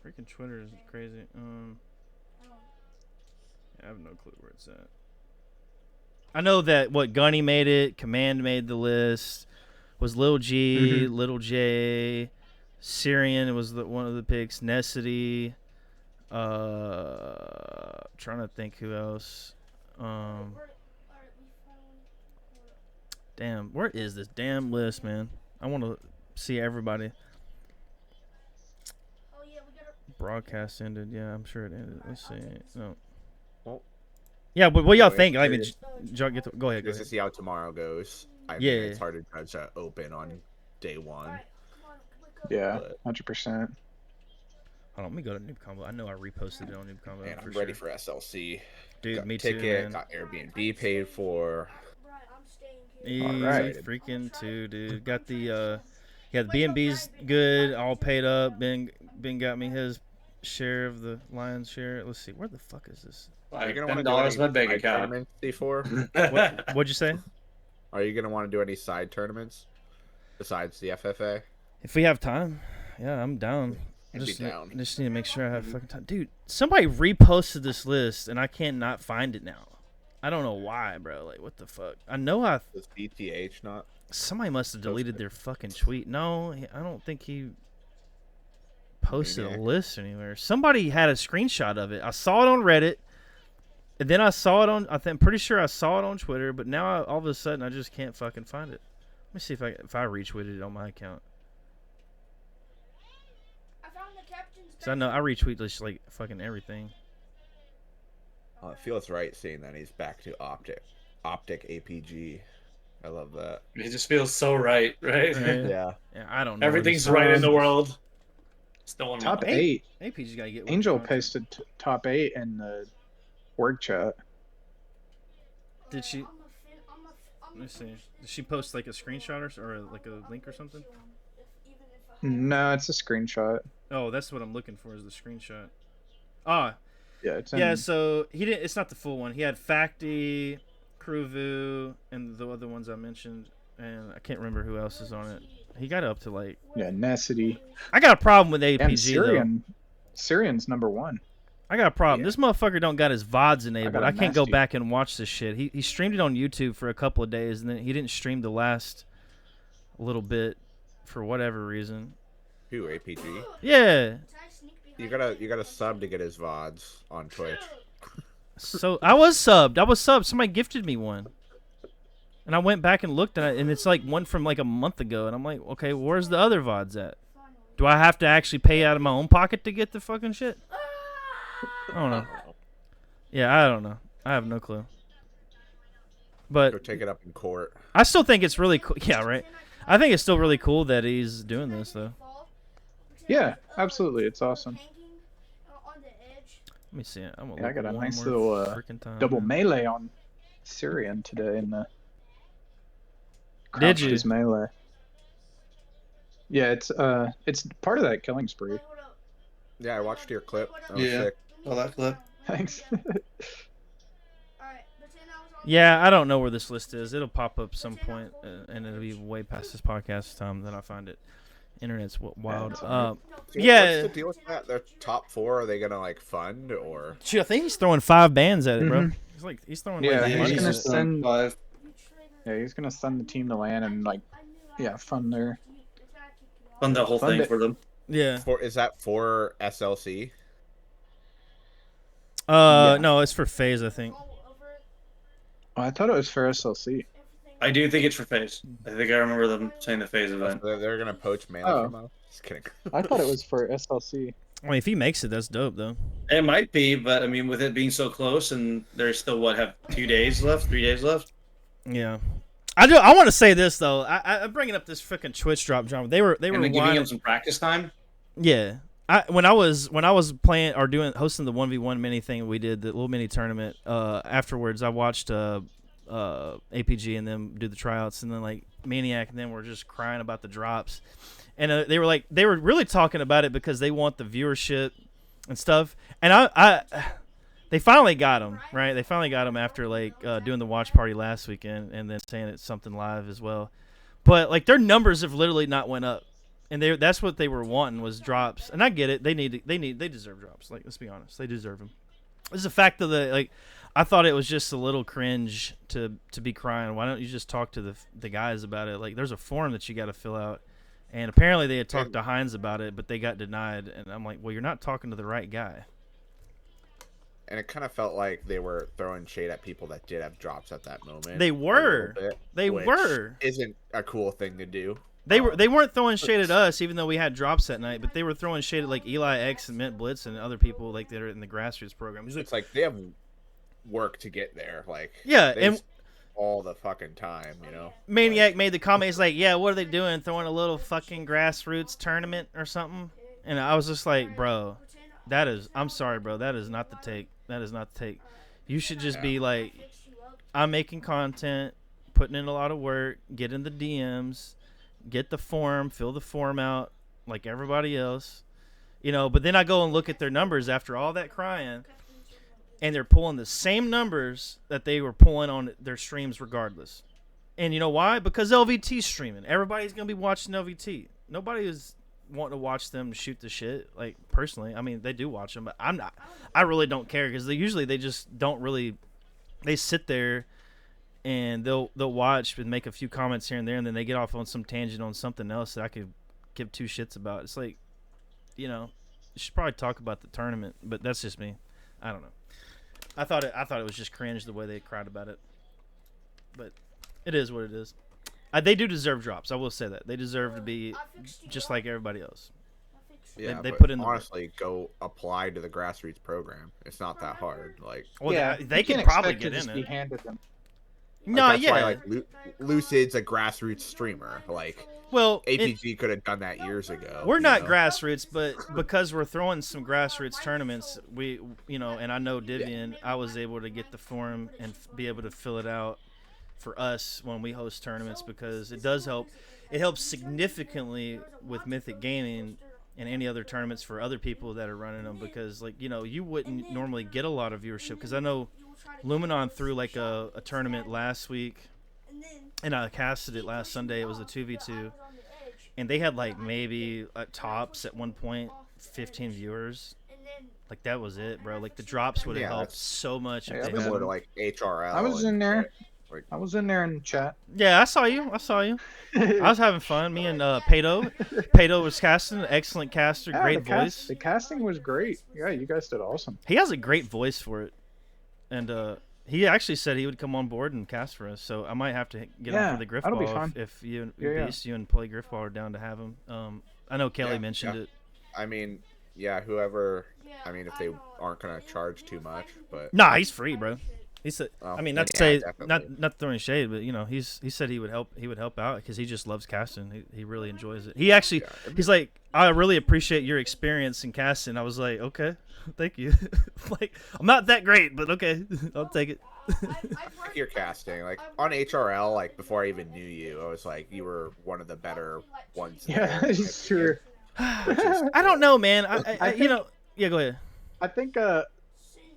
Freaking Twitter is crazy. I have no clue where it's at. I know that Gunny made it, Command made the list, was Lil G, Little J, Syrian was one of the picks, Necessity. Trying to think who else. Damn, where is this damn list, man? I want to see everybody. Broadcast ended. Yeah, I'm sure it ended. Let's see. No. Well, Yeah, but what y'all yeah, think? I mean, curious. go ahead. Go Just to ahead. see how tomorrow goes. I Yeah. mean, it's hard to judge that open on day one. Yeah, But- 100%. Hold on, let me go to Noob Combo. I know I reposted it on Noob Combo. Man, for I'm ready sure. for SLC. Dude, Got me ticket, too, man. got Airbnb paid for. Easy Alright. freaking too, dude. Got the the B&B's good, all paid up. Ben got me his share of the lion's share. Let's see, where the fuck is this? Are you Like gonna want to do $10 any my bank side account. tournaments, C4? What'd you say? Are you gonna want to do any side tournaments besides the FFA? If we have time, yeah, I'm down. I'd be Just down. need to make sure I have fucking time. Dude, somebody reposted this list and I can't not find it now. I don't know why, bro. Like, what the fuck? I know Does BTH not? somebody must have deleted their fucking tweet. No, I don't think he posted a Maniac. list anywhere. Somebody had a screenshot of it. I saw it on Reddit. And then I saw it on. I'm pretty sure I saw it on Twitter, but now all of a sudden I just can't fucking find it. Let me see if I retweeted it on my account. So I know I retweet just like fucking everything. Oh, it feels right seeing that he's back to optic APG. I love that. It just feels so right? Yeah. Yeah, I don't know. Everything's right in the world. Still one Top minute. 8. APG's gotta get Angel content. posted top 8 in the work chat. Did she? Let me see. Did she post like a screenshot or like a link or something? No, it's a screenshot. Oh, that's what I'm looking for is the screenshot. Ah, Yeah, it's in, yeah. So he didn't. It's not the full one. He had Facty, Kruvu, and the other ones I mentioned, and I can't remember who else is on it. He got up to like. yeah, Necessity. I got a problem with APG And Syrian. Syrian's number 1. I got a problem. Yeah. This motherfucker don't got his VODs enabled. got a I can't go nasty. back and watch this shit. He streamed it on YouTube for a couple of days, and then he didn't stream the last little bit for whatever reason. Who, APG? Yeah. You gotta sub to get his VODs on Twitch. So I was subbed. Somebody gifted me one, and I went back and looked at it, and it's like one from like a month ago, and I'm like, okay, where's the other VODs at? Do I have to actually pay out of my own pocket to get the fucking shit? I don't know. Yeah, I don't know. I have no clue. Go But take it up in court. I still think it's really cool. Yeah, right. I think it's still really cool that he's doing this though. Yeah, absolutely. It's awesome. Let me see it. I'm gonna Yeah, I look got a one nice more little freaking time. double melee on Syrian today in the. Did Crouched you? his melee. Yeah, it's part of that killing spree. Yeah, I watched your clip. That was Yeah. sick. Oh, that clip. Thanks. Yeah, I don't know where this list is. It'll pop up some point, and it'll be way past this podcast time that I find it. Internet's wild. it's alright. Yeah. What's the deal with that? Their top 4, are they gonna like fund or? Shoot, I think he's throwing 5 bands at it, bro. Mhm. He's throwing Yeah, like he's money gonna at it. send- Five. Yeah, he's gonna send the team to land and like, yeah, fund their. Fund that whole Fund thing it. for them. Yeah. Is that for SLC? Yeah. No, it's for FaZe, I think. Oh, I thought it was for SLC. I do think it's for FaZe. I think I remember them saying the FaZe event. They're gonna poach Mana Oh. from us? Just kidding. I thought it was for SLC. I mean, if he makes it, that's dope, though. It might be, but I mean, with it being so close, and there's still have 2 days left, 3 days left. Yeah. I want to say this though. I'm bringing up this freaking Twitch drop drama. They were And then giving whining- him some practice time. Yeah. When I was playing or hosting the 1v1 mini thing we did, the little mini tournament, afterwards I watched APG and them do the tryouts, and then like Maniac and them were just crying about the drops. And they were really talking about it because they want the viewership and stuff. And they finally got him, right? They finally got him after like doing the watch party last weekend and then saying it's something live as well. But like their numbers have literally not went up. And that's what they were wanting was drops. And I get it. They deserve drops. Like, let's be honest. They deserve them. It's the fact that I thought it was just a little cringe to be crying. Why don't you just talk to the guys about it? Like, there's a form that you got to fill out. And apparently they had talked to Hines about it, but they got denied. And I'm like, well, you're not talking to the right guy. And it kind of felt like they were throwing shade at people that did have drops at that moment. They were. a little bit, They which were. Isn't a cool thing to do. They weren't throwing shade at us, even though we had drops that night. But they were throwing shade at like Eli X and Mint Blitz and other people like that are in the grassroots program. It's like they have work to get there. Like Yeah, they and all the fucking time, you know. Maniac made the comment. He's like, "Yeah, what are they doing? Throwing a little fucking grassroots tournament or something?" And I was just like, "Bro, I'm sorry, bro. That is not the take. That is not the take. You should just be like, I'm making content, putting in a lot of work, get in the DMs, get the form, fill the form out like everybody else, you know." But then I go and look at their numbers after all that crying, and they're pulling the same numbers that they were pulling on their streams regardless. And you know why? Because LVT's streaming. Everybody's going to be watching LVT. Nobody is wanting to watch them shoot the shit. Like, personally, I mean, they do watch them, but I'm not. I really don't care because they just don't really. They sit there and they'll watch and make a few comments here and there, and then they get off on some tangent on something else that I could give two shits about. It's like, you know, you should probably talk about the tournament, but that's just me. I don't know. I thought it was just cringe the way they cried about it, but it is what it is. They do deserve drops. I will say that they deserve to be just like everybody else. Yeah, they but put in the honestly, go apply to the grassroots program. It's not that hard. Like, well, yeah, they you can can't probably expect to get just in be it. handed them. No, that's yeah. why, like, Lucid's a grassroots streamer. Like, Well, APG could have done that years ago. we're you not know? grassroots, but because we're throwing some grassroots tournaments, we, and I know Divian, I was able to get the form and be able to fill it out for us when we host tournaments because it does help. It helps significantly with Mythic Gaming and any other tournaments for other people that are running them because, like, you wouldn't normally get a lot of viewership because I know Luminon threw like a tournament last week and I casted it last Sunday. It was a 2v2 and they had like maybe tops at one point 15 viewers. Like that was it, bro. Like the drops would have helped so much. Yeah, If they Similar had to like HRL. I was in there. Like, I was in there in chat. Yeah, I saw you. I was having fun. Me and Pato was casting. Excellent caster, Yeah, great the voice. The casting was great. Yeah, you guys did awesome. He has a great voice for it, and he actually said he would come on board and cast for us. So I might have to get him for the Griff that'll be Ball fun. if you Yeah. Beast, you and Play Griff Ball are down to have him. I know Kelly mentioned it. I mean, yeah, whoever. I mean, if they aren't gonna charge too much, but Nah, he's free, bro. He said, well, I mean, not to yeah, say, definitely. not throwing shade, but he said he would help out because he just loves casting. He really enjoys it. He actually, he's like, I really appreciate your experience in casting. I was like, okay, thank you. Like, I'm not that great, but okay, I'll take it. Your casting, like on HRL, like before I even knew you, I was like, you were one of the better ones. Yeah, there. it's true. I don't know, man. I think- yeah, go ahead. I think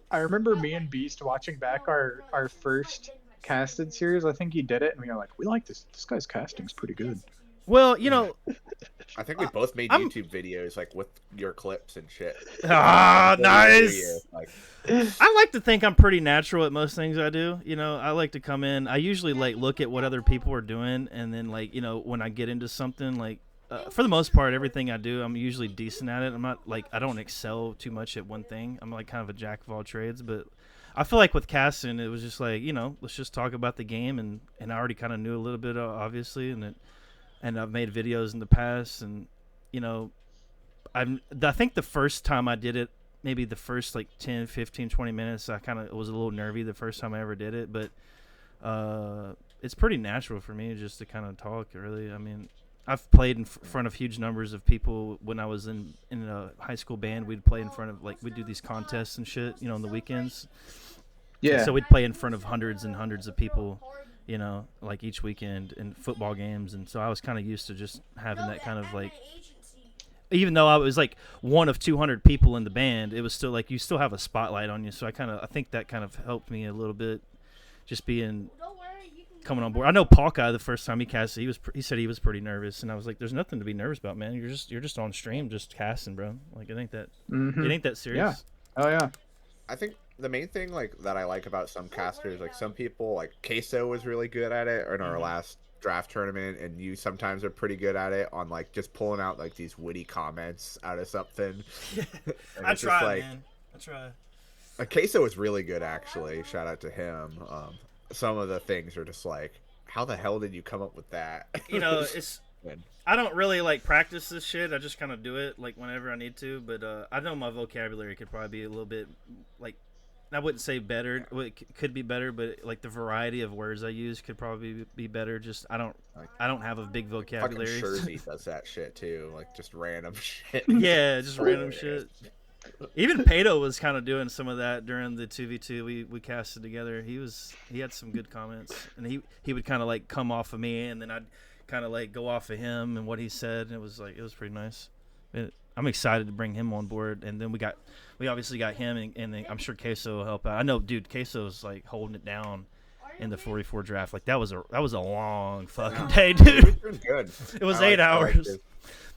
I remember me and Beast watching back our first casted series. I think he did it, and we were like, we like this. This guy's casting's pretty good. Well, I think we both made I'm- YouTube videos like with your clips and shit. nice. Like, I like to think I'm pretty natural at most things I do. I like to come in. I usually like look at what other people are doing, and then like when I get into something, like for the most part, everything I do, I'm usually decent at it. I'm not like I don't excel too much at one thing. I'm like kind of a jack of all trades, but I feel like with casting, it was just like let's just talk about the game, and I already kind of knew a little bit, obviously, and I've made videos in the past, and I think the first time I did it, maybe the first like 10, 15, 20 minutes, I kind of was a little nervy the first time I ever did it, but it's pretty natural for me just to kind of talk, really. I mean, I've played in front of huge numbers of people when I was in a high school band. We'd play in front of, like, we'd do these contests and shit, on the weekends. Yeah. So we'd play in front of hundreds and hundreds of people, like each weekend in football games. And so I was kind of used to just having that kind of like, even though I was like one of 200 people in the band, it was still like you still have a spotlight on you. So I think that kind of helped me a little bit, just being coming on board. I know Paul Guy, the first time he casted, he said he was pretty nervous, and I was like, "There's nothing to be nervous about, man. You're just on stream, just casting, bro. Like it ain't that serious." Yeah. Oh yeah. I think the main thing like that I like about some casters, like some people, like Queso was really good at it in our last draft tournament, and you sometimes are pretty good at it on like just pulling out like these witty comments out of something. I try, man. I try. Queso was really good, actually. Shout out to him. Some of the things are just like, how the hell did you come up with that? It's I don't really like practice this shit. I just kind of do it like whenever I need to. But I know my vocabulary could probably be a little bit like, I wouldn't say better. Well, it could be better, but like the variety of words I use could probably be better. Just I don't have a big vocabulary. Fucking Jersey does that shit too, like just random shit. Yeah, just random shit. Even Pato was kind of doing some of that during the 2v2 we casted together. He had some good comments, and he would kind of like come off of me, and then I'd kind of like go off of him and what he said. And it was pretty nice. I'm excited to bring him on board, and then we obviously got him, and then I'm sure Queso will help out. I know, dude, Queso's like holding it down in the 44 draft. Like that was a long fucking day, dude. Good. It was 8 hours,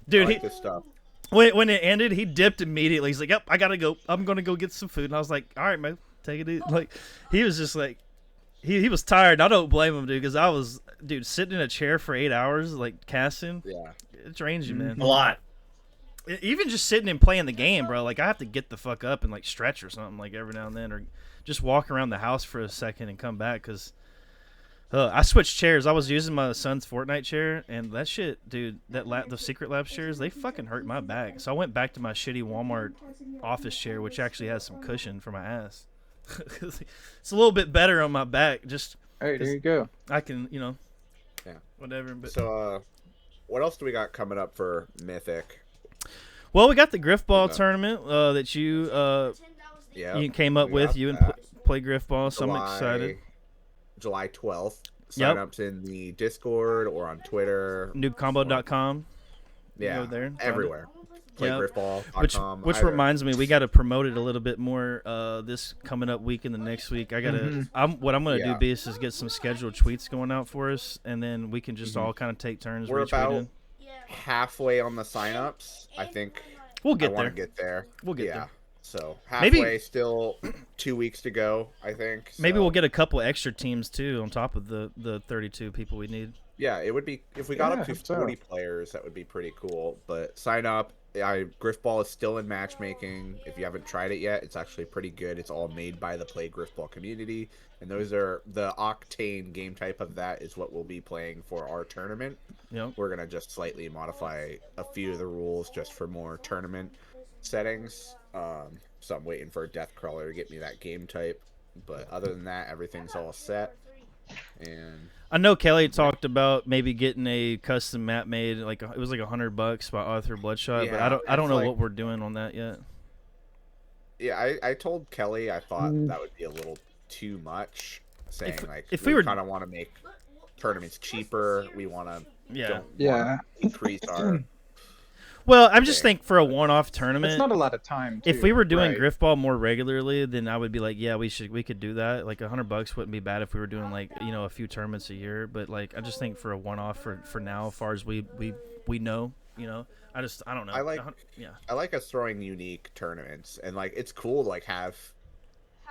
dude. I like this stuff. When it ended, he dipped immediately. He's like, "Yep, I gotta go. I'm gonna go get some food." And I was like, "All right, man, take it easy." Like, he was just like, he was tired. I don't blame him, dude, because I was, sitting in a chair for 8 hours, like casting. Yeah, It drains you, man. A lot. Even just sitting and playing the game, bro. Like I have to get the fuck up and like stretch or something like every now and then, or just walk around the house for a second and come back because I switched chairs. I was using my son's Fortnite chair, and that shit, dude, the Secret Labs chairs, they fucking hurt my back. So I went back to my shitty Walmart office chair, which actually has some cushion for my ass. It's a little bit better on my back. Just Hey, there you go. I can, Yeah. whatever. But So, what else do we got coming up for Mythic? well, we got the Griffball tournament that you Yeah. you came up we with. got You and that. play Griffball, so I'm excited. July 12th. Yep. Sign-ups in the Discord or on Twitter. Noobcombo.com. Yeah, go there, find it. everywhere. Yeah. Playgriffball.com. Which reminds me, we got to promote it a little bit more this coming up week and the next week. I gotta. What I'm gonna do, Beast, is get some scheduled tweets going out for us, and then we can just all kind of take turns. We're about retweeting. halfway on the sign-ups. I think We'll get I there. want to get there. We'll get there. So Maybe- halfway, still 2 weeks to go, I think. Maybe so. we'll get a couple extra teams too on top of the 32 people we need. Yeah, it would be if we got Yeah, up to I hope so. 40 players, that would be pretty cool. But sign up. Griffball is still in matchmaking. If you haven't tried it yet, it's actually pretty good. It's all made by the Play Griffball community, and those are the Octane game type of that is what we'll be playing for our tournament. Yep. We're gonna just slightly modify a few of the rules just for more tournament settings. So I'm waiting for a Death Crawler to get me that game type. But other than that, everything's all set. And I know Kelly talked about maybe getting a custom map made. Like it was like $100 by Arthur Bloodshot, but Yeah, I don't know it's what we're doing on that yet. yeah, I told Kelly I thought that would be a little too much. Saying if we we were- kind of want to make tournaments cheaper, we want to Yeah. increase our. Well, I'm just think for a one-off tournament. It's not a lot of time. If too. we were doing Right. Griffball more regularly, then I would be like, yeah, we could do that. Like $100 wouldn't be bad if we were doing like a few tournaments a year. But like I just think for a one-off for now, as far as we know, I don't know. I like- yeah. I like us throwing unique tournaments, and like it's cool to like have.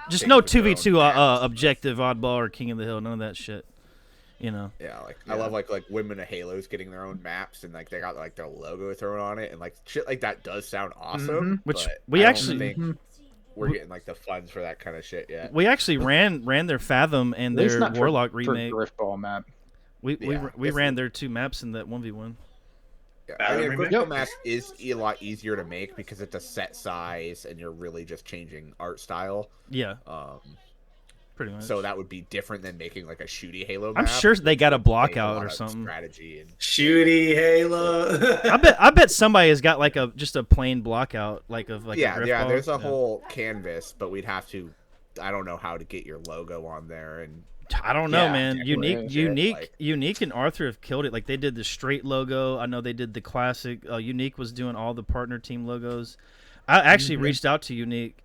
Just things no with their own 2v2 maps. objective oddball or King of the Hill, none of that shit. Yeah, I love like women of Halos getting their own maps and like they got like their logo thrown on it and like shit like that does sound awesome. Which but we I don't actually- think we're getting like the funds for that kind of shit yet. We actually ran their Fathom and At least their not Warlock for remake. Griffball map. We Yeah, if ran their 2 maps in that 1v1. Yeah, I mean, a remake? Griffball map is a lot easier to make because it's a set size and you're really just changing art style. Yeah, pretty much. So that would be different than making like a shooty Halo I'm map. sure they got a Take block a out lot or of something. Strategy and Shooty Halo. I bet somebody has got like just a plain block out of like a yeah, Griffball. there's a whole canvas, but we'd have to. I don't know how to get your logo on there, and I don't know, Yeah, man. definitely. Unique and Arthur have killed it. Like they did the straight logo. I know they did the classic. Unique was doing all the partner team logos. I actually reached out to Unique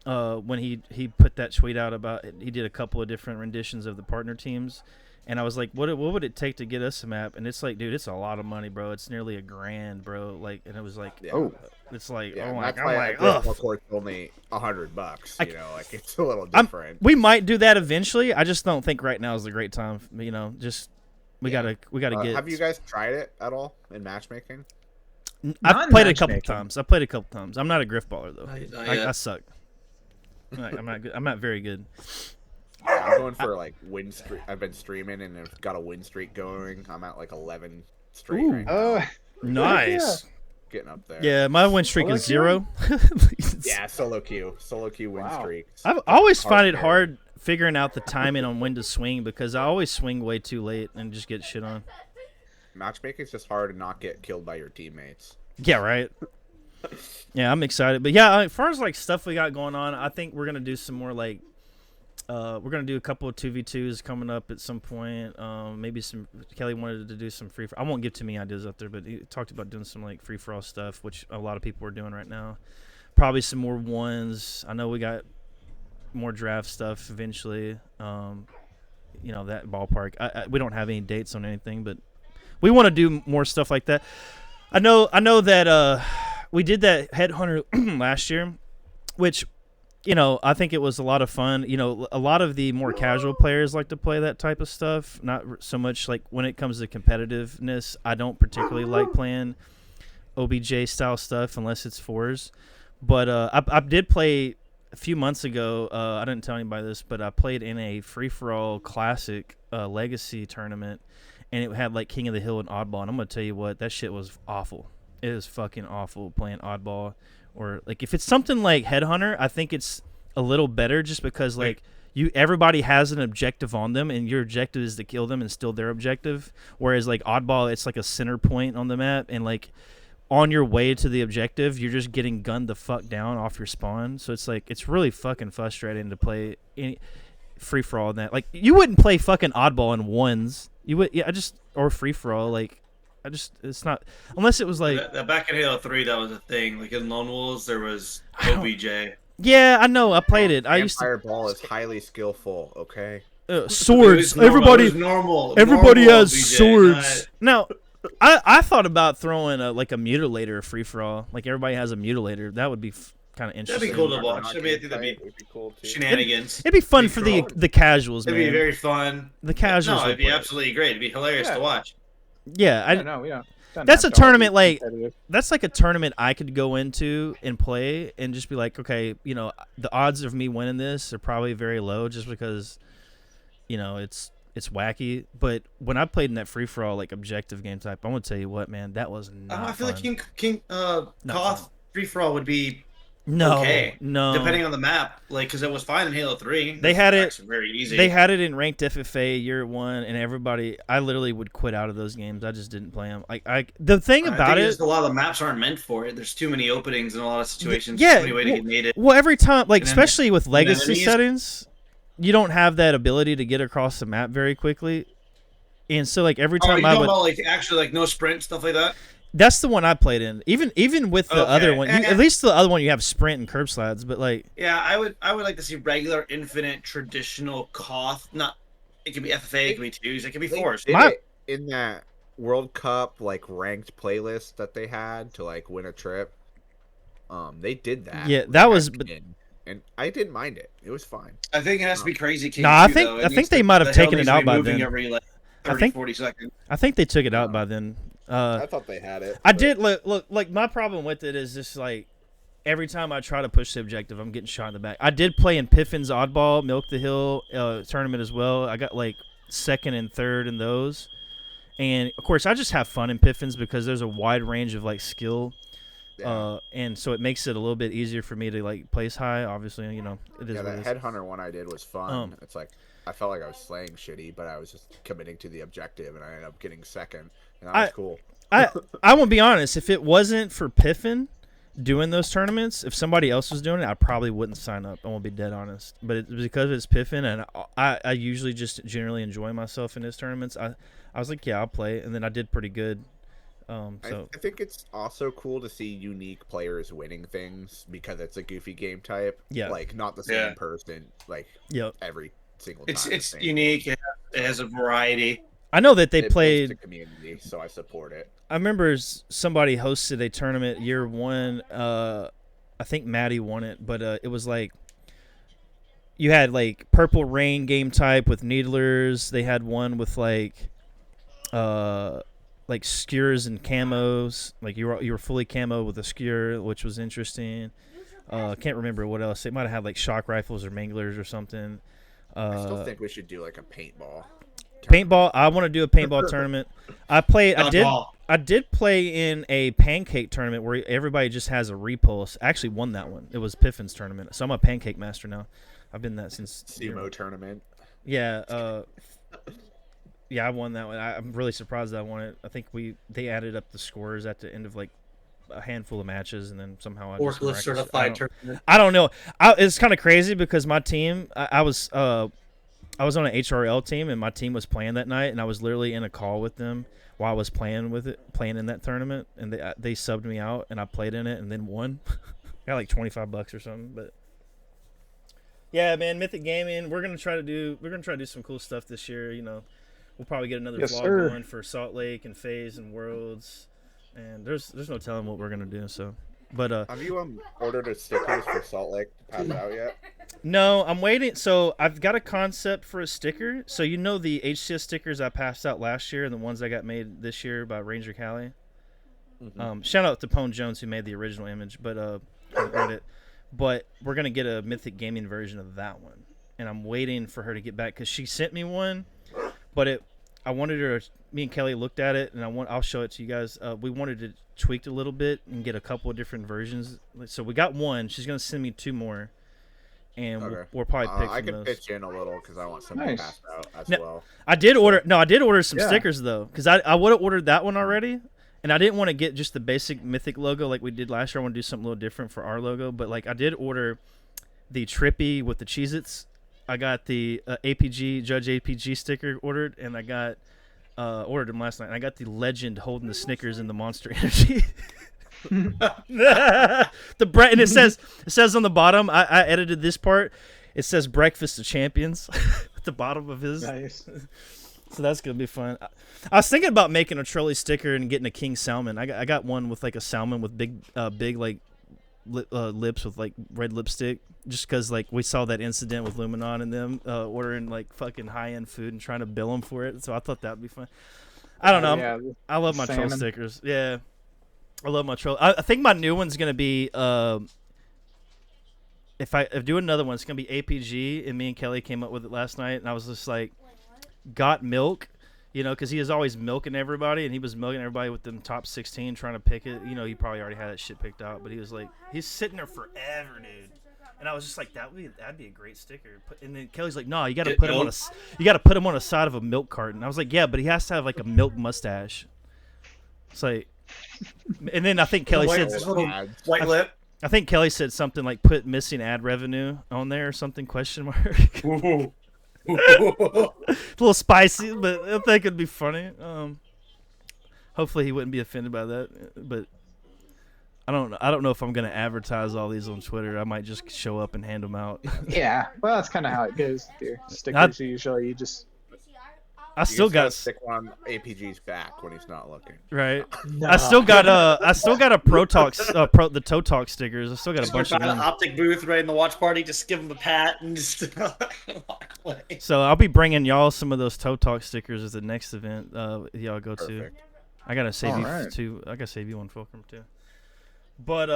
when he put that tweet out about he did a couple of different renditions of the partner teams, and I was like, what would it take to get us a map? And it's like, dude, it's a lot of money, bro. It's nearly $1,000, bro. Like, and it was like, yeah. Oh. it's like, Yeah, oh and my, that's I'm why like, a Griffball ugh. court's only $100. I- Like it's a little different. We might do that eventually. I just don't think right now is the great time. Just we Yeah. gotta get. Have you guys tried it at all in matchmaking? I've Not played it a couple matchmaking. times. I played it a couple times. I'm not a Griffballer though. Not I yet. suck. I'm not good. I'm not very good. I'm going for like win streak. I've been streaming and I've got a win streak going. I'm at like 11 straight Ooh. right now. Oh, Nice. Getting up there. Yeah, my win streak is Solo 0. Yeah, solo queue win Wow. streaks. I always find it Hard hard figuring out the timing on when to swing because I always swing way too late and just get shit on. Matchmaking is just hard to not get killed by your teammates. Yeah, right. Yeah, I'm excited. But yeah, as far as like stuff we got going on, I think we're gonna do some more like we're gonna do a couple of 2v2s coming up at some point. Maybe some Kelly wanted to do some free. I won't give too many ideas up there, but he talked about doing some like free for all stuff, which a lot of people are doing right now. Probably some more ones. I know we got more draft stuff eventually. That ballpark. We don't have any dates on anything, but we want to do more stuff like that. I know that we did that Headhunter last year, which, I think it was a lot of fun. A lot of the more casual players like to play that type of stuff. Not so much like when it comes to competitiveness. I don't particularly like playing OBJ style stuff unless it's fours. But I did play a few months ago. I didn't tell anybody this, but I played in a free for all classic legacy tournament, and it had like King of the Hill and Oddball. And I'm gonna tell you what, that shit was awful. It is fucking awful playing Oddball, or like if it's something like Headhunter, I think it's a little better just because like everybody has an objective on them, and your objective is to kill them and still their objective. Whereas like Oddball, it's like a center point on the map, and like on your way to the objective, you're just getting gunned the fuck down off your spawn. So it's like it's really fucking frustrating to play any free for all in that. Like you wouldn't play fucking Oddball in ones. You would, yeah. Or free for all. Like it's not unless it was like that back in Halo 3. That was a thing. Like in Lone Wolves, there was OBJ. Yeah, I know. I played it. I used to. Fireball is highly skillful. Okay. Swords. Everybody has OBJ, swords. Now, I thought about throwing a mutilator free for all. Like everybody has a mutilator. That would be kind of interesting. That'd be cool to watch. I mean, I think that'd be cool too. shenanigans. It'd be fun for the casuals, man. It'd be very fun. The casuals. No, it'd be absolutely great. It'd be hilarious to watch. Yeah, I know. Yeah. That's a tournament like that's like a tournament I could go into and play and just be like, okay, you know, the odds of me winning this are probably very low just because, you know, it's wacky. But when I played in that free for all like objective game type, I'm gonna tell you what, man, that was not. I feel fun. like King Koth free for all would be no, depending on the map, like because it was fine in Halo 3. They had it very easy. They had it in ranked FFA year 1, and everybody. I literally would quit out of those games. I just didn't play them. Like the thing about it, a lot of the maps aren't meant for it. There's too many openings in a lot of situations. Yeah, too many ways to get mated. Well, every time, like especially with legacy settings, you don't have that ability to get across the map very quickly, and so like every time I would about, like actually like no sprint stuff like that. That's the one I played in. Even with the other one, at least the other one you have sprint and curb slides. But like, yeah, I would like to see regular, infinite, traditional Koth. Not it can be FFA, it can be twos, it can be fours. In that World Cup like ranked playlist that they had to like win a trip, they did that. Yeah, that was. And I didn't mind it. It was fine. I think it has to be Crazy King. I think they might have taken it out by then. Every, like, 30, 40 seconds. I think they took it out by then. I thought they had it. I did look like my problem with it is just like every time I try to push the objective, I'm getting shot in the back. I did play in Piffin's Oddball, Milk the Hill tournament as well. I got like second and third in those, and of course I just have fun in Piffin's because there's a wide range of like skill, and so it makes it a little bit easier for me to like place high. Obviously, you know it is. Yeah, that Headhunter one I did was fun. It's like I felt like I was slaying shitty, but I was just committing to the objective, and I ended up getting second. And that was cool. I won't be honest. If it wasn't for Piffin doing those tournaments, if somebody else was doing it, I probably wouldn't sign up. I won't be dead honest. But it's because it's Piffin, and I usually just generally enjoy myself in his tournaments. I was like, yeah, I'll play, and then I did pretty good. So I think it's also cool to see unique players winning things because it's a goofy game type. Yeah, like not the same person. Like every single time. It's unique. It has a variety. I know that they played the community, so I support it. I remember somebody hosted a tournament year 1. I think Maddie won it, but it was like you had like Purple Rain game type with needlers. They had one with like skewers and camos. Like you were fully camo with a skewer, which was interesting. Can't remember what else. They might have had like shock rifles or manglers or something. I still think we should do like a paintball. Paintball. I want to do a paintball tournament. I did play in a pancake tournament where everybody just has a repulse. I actually won that one. It was Piffin's tournament, so I'm a pancake master now. I've been that since Sumo tournament. Yeah, yeah, I won that one. I'm really surprised that I won it. I think they added up the scores at the end of like a handful of matches, and then somehow forklift certified tournament. I don't know. It's kind of crazy because my team, I was on an HRL team, and my team was playing that night, and I was literally in a call with them while I was playing in that tournament, and they subbed me out, and I played in it, and then won. Got like $25 or something, but yeah, man, Mythic Gaming. We're gonna try to do some cool stuff this year. You know, we'll probably get another vlog going for Salt Lake and FaZe and Worlds, and there's no telling what we're gonna do. So, but have you ordered a stickers for Salt Lake to pass out yet? No, I'm waiting. So I've got a concept for a sticker. So you know the HCS stickers I passed out last year and the ones I got made this year by Ranger Cali? Shout out to Pone Jones who made the original image, but it. But we're gonna get a Mythic Gaming version of that one, and I'm waiting for her to get back because she sent me one, but I wanted her. Me and Kelly looked at it, and I'll show it to you guys. We wanted to tweak it a little bit and get a couple of different versions. So we got one. She's gonna send me 2 more, and we'll probably pick. I from can those. pitch in a little because I want something passed out as well. I did order some stickers though, because I would have ordered that one already. And I didn't want to get just the basic Mythic logo like we did last year. I want to do something a little different for our logo. But, like, I did order the Trippy with the Cheez-Its. I got the Judge APG sticker ordered, and I got ordered them last night. And I got the Legend holding the Snickers in the Monster Energy. And it says on the bottom, I edited this part. It says Breakfast of Champions at the bottom of his. Nice. So that's gonna be fun. I was thinking about making a trolley sticker and getting a king salmon. I got one with like a salmon with big like lips with like red lipstick. Just because like we saw that incident with Luminon and them ordering like fucking high end food and trying to bill them for it. So I thought that'd be fun. I don't know. Yeah, I love my troll stickers. Yeah, I love my troll. I think my new one's gonna be if I do another one, it's gonna be APG. And me and Kelly came up with it last night, and I was just like. Got milk, because he is always milking everybody, and he was milking everybody with them top 16 trying to pick it. He probably already had that shit picked out, but he was like, he's sitting there forever, dude. And I was just like, that'd be a great sticker. And then Kelly's like, no, you got to put him on a side of a milk carton. I was like, yeah, but he has to have like a milk mustache. It's like, and then I think Kelly said white lip. I think Kelly said something like put missing ad revenue on there or something ? A little spicy, but I think it'd be funny. Hopefully he wouldn't be offended by that, but I don't know if I'm gonna advertise all these on Twitter. I might just show up and hand them out. Yeah, well, that's kind of how it goes. Your stickers usually you just. I still got stick on APG's back when he's not looking. Right. No. I still got a Pro Talks the Toe Talk stickers. I still got a bunch of them. An optic booth right in the watch party. Just give them a pat and just walk away. So I'll be bringing y'all some of those Toe Talk stickers at the next event. Y'all go to. I gotta save you I gotta save you one, Fulcrum too. But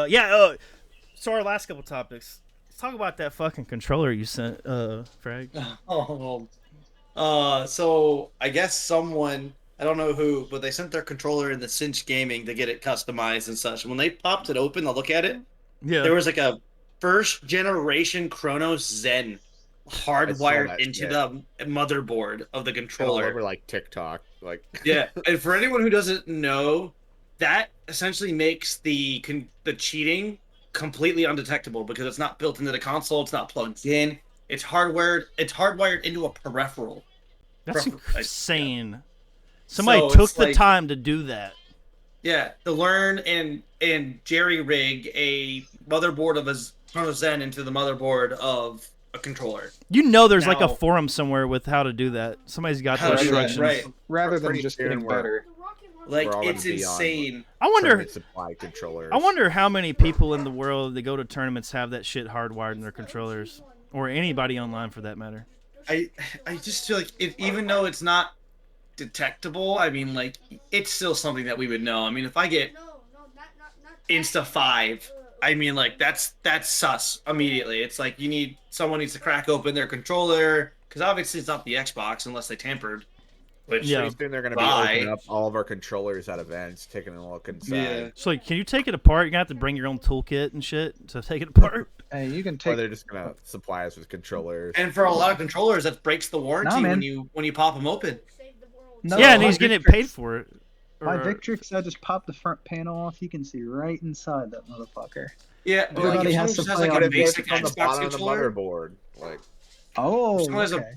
so our last couple topics. Let's talk about that fucking controller you sent, Frag. So I guess someone, I don't know who, but they sent their controller in the Cinch Gaming to get it customized and such. And when they popped it open to look at it, there was like a first generation Chronos Zen hardwired into the motherboard of the controller. All over like TikTok, yeah. And for anyone who doesn't know, that essentially makes the cheating completely undetectable because it's not built into the console, it's not plugged in. It's hardwired into a peripheral. That's insane. Somebody took the time to do that. Yeah, to learn and jerry rig a motherboard of a Chrono Zen into the motherboard of a controller. There's like a forum somewhere with how to do that. Somebody's got the instructions. Right. Rather than just getting better. Like, it's insane. I wonder supply controllers. I wonder how many people in the world that go to tournaments have that shit hardwired in their controllers. Or anybody online for that matter. I just feel like even though it's not detectable, I mean, like, it's still something that we would know. I mean, if I get Insta 5, I mean, like, that's sus immediately. It's like someone needs to crack open their controller, because obviously it's not the Xbox unless they tampered. Which pretty soon they're going to be opening up all of our controllers at events, taking a look inside. Yeah. So, like, can you take it apart? You're going to have to bring your own toolkit and shit to take it apart? Hey, you can take. Or they're just going to supply us with controllers. And for a lot of controllers, that breaks the warranty when you pop them open. No, yeah, and he's getting paid for it. My Victrix, I just popped the front panel off. You can see right inside that motherfucker. Yeah, but everybody like, has to play like on a basic on the Xbox bottom controller. of the motherboard. Like, okay.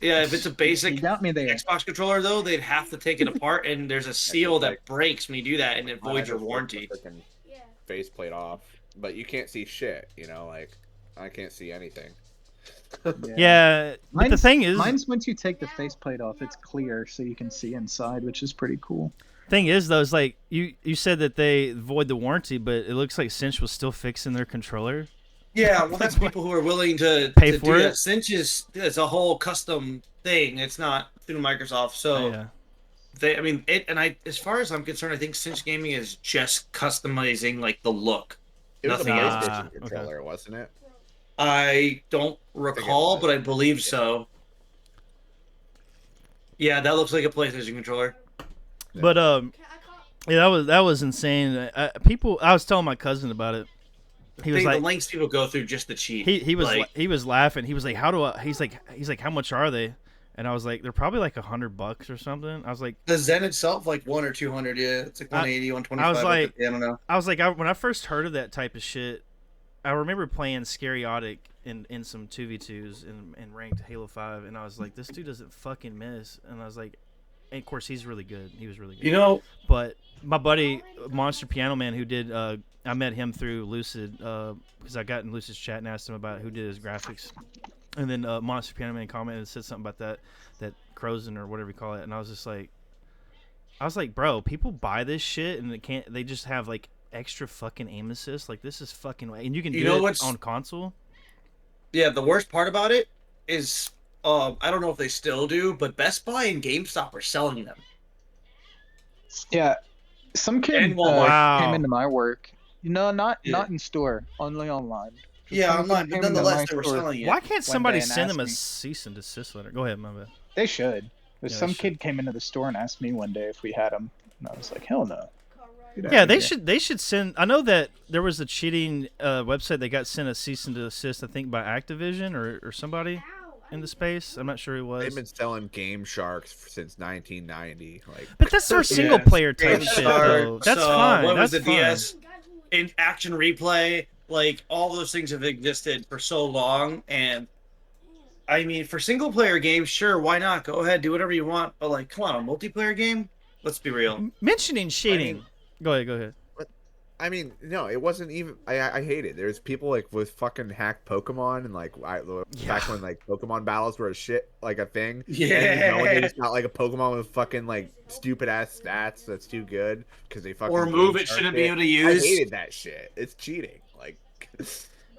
Yeah, if it's a basic Xbox controller, though, they'd have to take it apart, and there's a seal that breaks when you do that, and it voids your warranty. Faceplate off, but you can't see shit. Like I can't see anything. Yeah, but the thing is, mine's once you take the faceplate off, it's clear, so you can see inside, which is pretty cool. Thing is, though, is like you said that they void the warranty, but it looks like Cinch was still fixing their controller. Yeah, well, that's people who are willing to pay for it. Cinch is a whole custom thing. It's not through Microsoft, so I mean, as far as I'm concerned, I think Cinch Gaming is just customizing like the look. It was a Nothing else. PlayStation okay. controller, wasn't it? I don't recall, was. but I believe Yeah. so. Yeah, that looks like a PlayStation controller. But yeah, that was insane. I was telling my cousin about it. He was The like, lengths people go through just to cheat. he was like, he was laughing. He was like, how do I? He's like, how much are they? And I was like, they're probably like $100 or something. I was like, the Zen itself, like 100 or 200. Yeah, it's like 180, 125. I was like, I don't know. I was like, when I first heard of that type of shit, I remember playing Scariotic in some 2v2s in ranked Halo 5, and I was like, this dude doesn't fucking miss. And I was like, and of course he's really good. He was really good. You know, But my buddy Monster Piano Man, who did, I met him through Lucid because I got in Lucid's chat and asked him about who did his graphics, and then Monster Piano Man commented and said something about that Crozen or whatever you call it, and I was like, bro, people buy this shit and they just have like extra fucking aim assist. Like, this is fucking, and you can do it on console. Yeah, the worst part about it is, I don't know if they still do, but Best Buy and GameStop are selling them. Yeah, some kid And Walmart. came into my work. Not in store, only online. Yeah, Some online, kid but came into nonetheless, my they were store. selling it. Why can't somebody day and send them a asked me. cease and desist letter? Go ahead, my bad. They should. But Yeah, some they kid came into the store and asked me one day if we had them, and I was like, hell no. Get Yeah, outta they here. should send. I know that there was a cheating website that got sent a cease and desist, I think, by Activision or somebody in the space. I'm not sure who it was. They've been selling Game Sharks since 1990. Like, But that's their single player type Game shit, Shark, though. That's fine. What was That's the fine. DS? In Action Replay, like all those things have existed for so long, and I mean, for single player games, sure, why not? Go ahead, do whatever you want. But like, come on, a multiplayer game? Let's be real. Mentioning cheating. Go ahead. I mean, no, it wasn't even. I hate it. There's people like with fucking hacked Pokemon and like back when like Pokemon battles were a shit like a thing. Yeah. And nowadays, not like a Pokemon with fucking like stupid ass stats that's too good because they fucking Or a move Game it Shark shouldn't be it. able to use. I hated that shit. It's cheating. Like,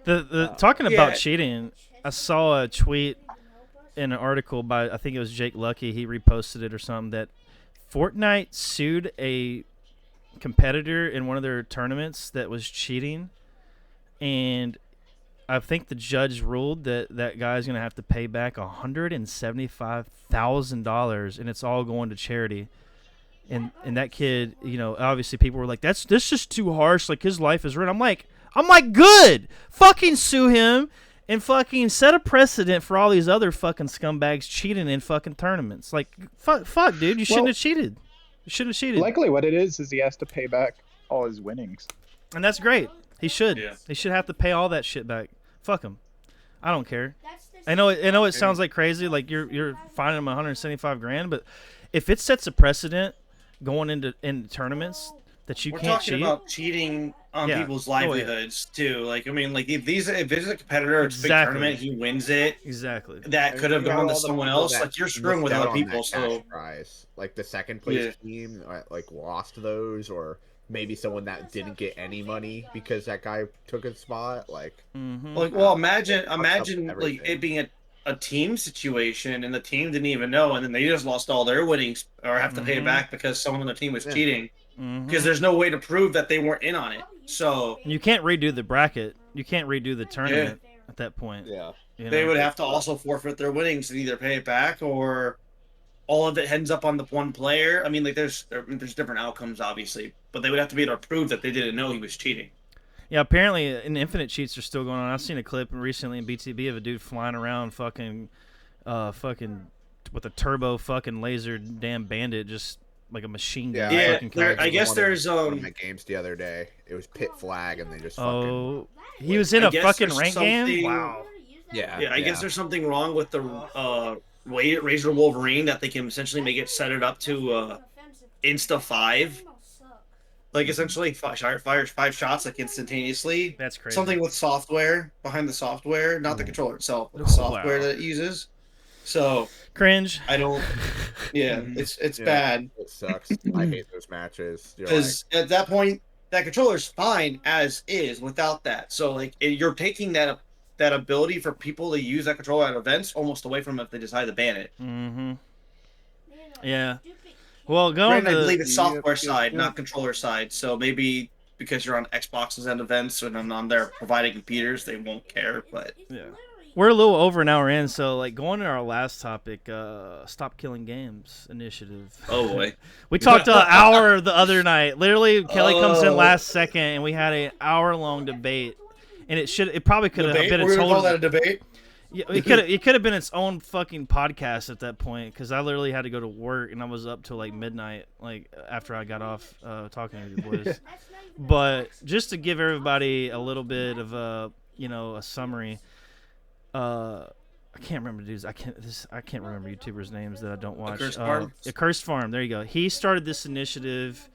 The talking about Yeah. cheating, I saw a tweet in an article by, I think it was Jake Lucky. He reposted it or something, that Fortnite sued a competitor in one of their tournaments that was cheating, and I think the judge ruled that guy's gonna have to pay back $175,000, and it's all going to charity. And that kid, you know, obviously people were like, that's just too harsh. Like, his life is ruined. I'm like, good. Fucking sue him and fucking set a precedent for all these other fucking scumbags cheating in fucking tournaments. Like, fuck, dude, you shouldn't have cheated. You shouldn't have cheated. Likely what it is he has to pay back all his winnings. And that's great. He should. Yeah. He should have to pay all that shit back. Fuck him. I don't care. I know it sounds like crazy, like you're fining him 175 grand, but if it sets a precedent going into tournaments that you We're can't talking cheat. about cheating on Yeah. people's Oh, yeah. livelihoods too. Like, I mean, like if there's a competitor, it's a big Exactly. tournament, he wins it. Exactly. That could have You got gone to all the someone people else. that Like, you're screwing with missed out other on that people. cash So prize. Like the second place team, like lost those, or maybe someone that didn't get any money because that guy took a spot. Like, Mm-hmm. like, well, imagine everything. like it being a team situation, and the team didn't even know, and then they just lost all their winnings or have to pay it Mhm. back because someone on the team was Yeah. cheating. Mm-hmm. Because there's no way to prove that they weren't in on it. So You can't redo the bracket. You can't redo the tournament at that point. yeah, You know? they would have to also forfeit their winnings and either pay it back or all of it ends up on the one player. I mean, like there's different outcomes, obviously, but they would have to be able to prove that they didn't know he was cheating. Yeah, apparently infinite cheats are still going on. I've seen a clip recently in BTB of a dude flying around fucking with a turbo fucking laser damn bandit, just like a machine gun. Yeah, fucking there- character. I guess there's one of my games the other day. It was Pit Flag, and they just fucking Oh, he was in I a guess fucking there's rank game. something- Wow. Yeah, I guess there's something wrong with the Razor Wolverine that they can essentially make it set it up to Insta 5. Like essentially fires 5 shots like instantaneously. That's crazy. Something with software behind the software, not the controller itself, but the Oh, software wow. that it uses. So Cringe. I don't. Yeah, Mhm. it's Yeah. bad It sucks. I hate those matches. You're because at that point that controller's fine as is without that. So like you're taking that ability for people to use that controller at events almost away from it if they decide to ban it. Mm-hmm. Yeah. Well, going Granted, I believe to it's software Yep. side, not controller side. So maybe because you're on Xboxes and events and on there providing computers, they won't care. But yeah. We're a little over an hour in, so like going to our last topic, Stop Killing Games initiative. oh boy, We talked an hour the other night. Literally, Kelly comes in Oh. last second, and we had an hour-long debate. And it probably could have debate. been We're its gonna call whole. that a debate. Yeah, it could have been its own fucking podcast at that point, because I literally had to go to work, and I was up till like midnight, like after I got off talking to you boys. But just to give everybody a little bit of a summary. I can't remember dudes. I can't remember YouTubers' names that I don't watch. Cursed Farm? Cursed Farm. There you go. He started this initiative.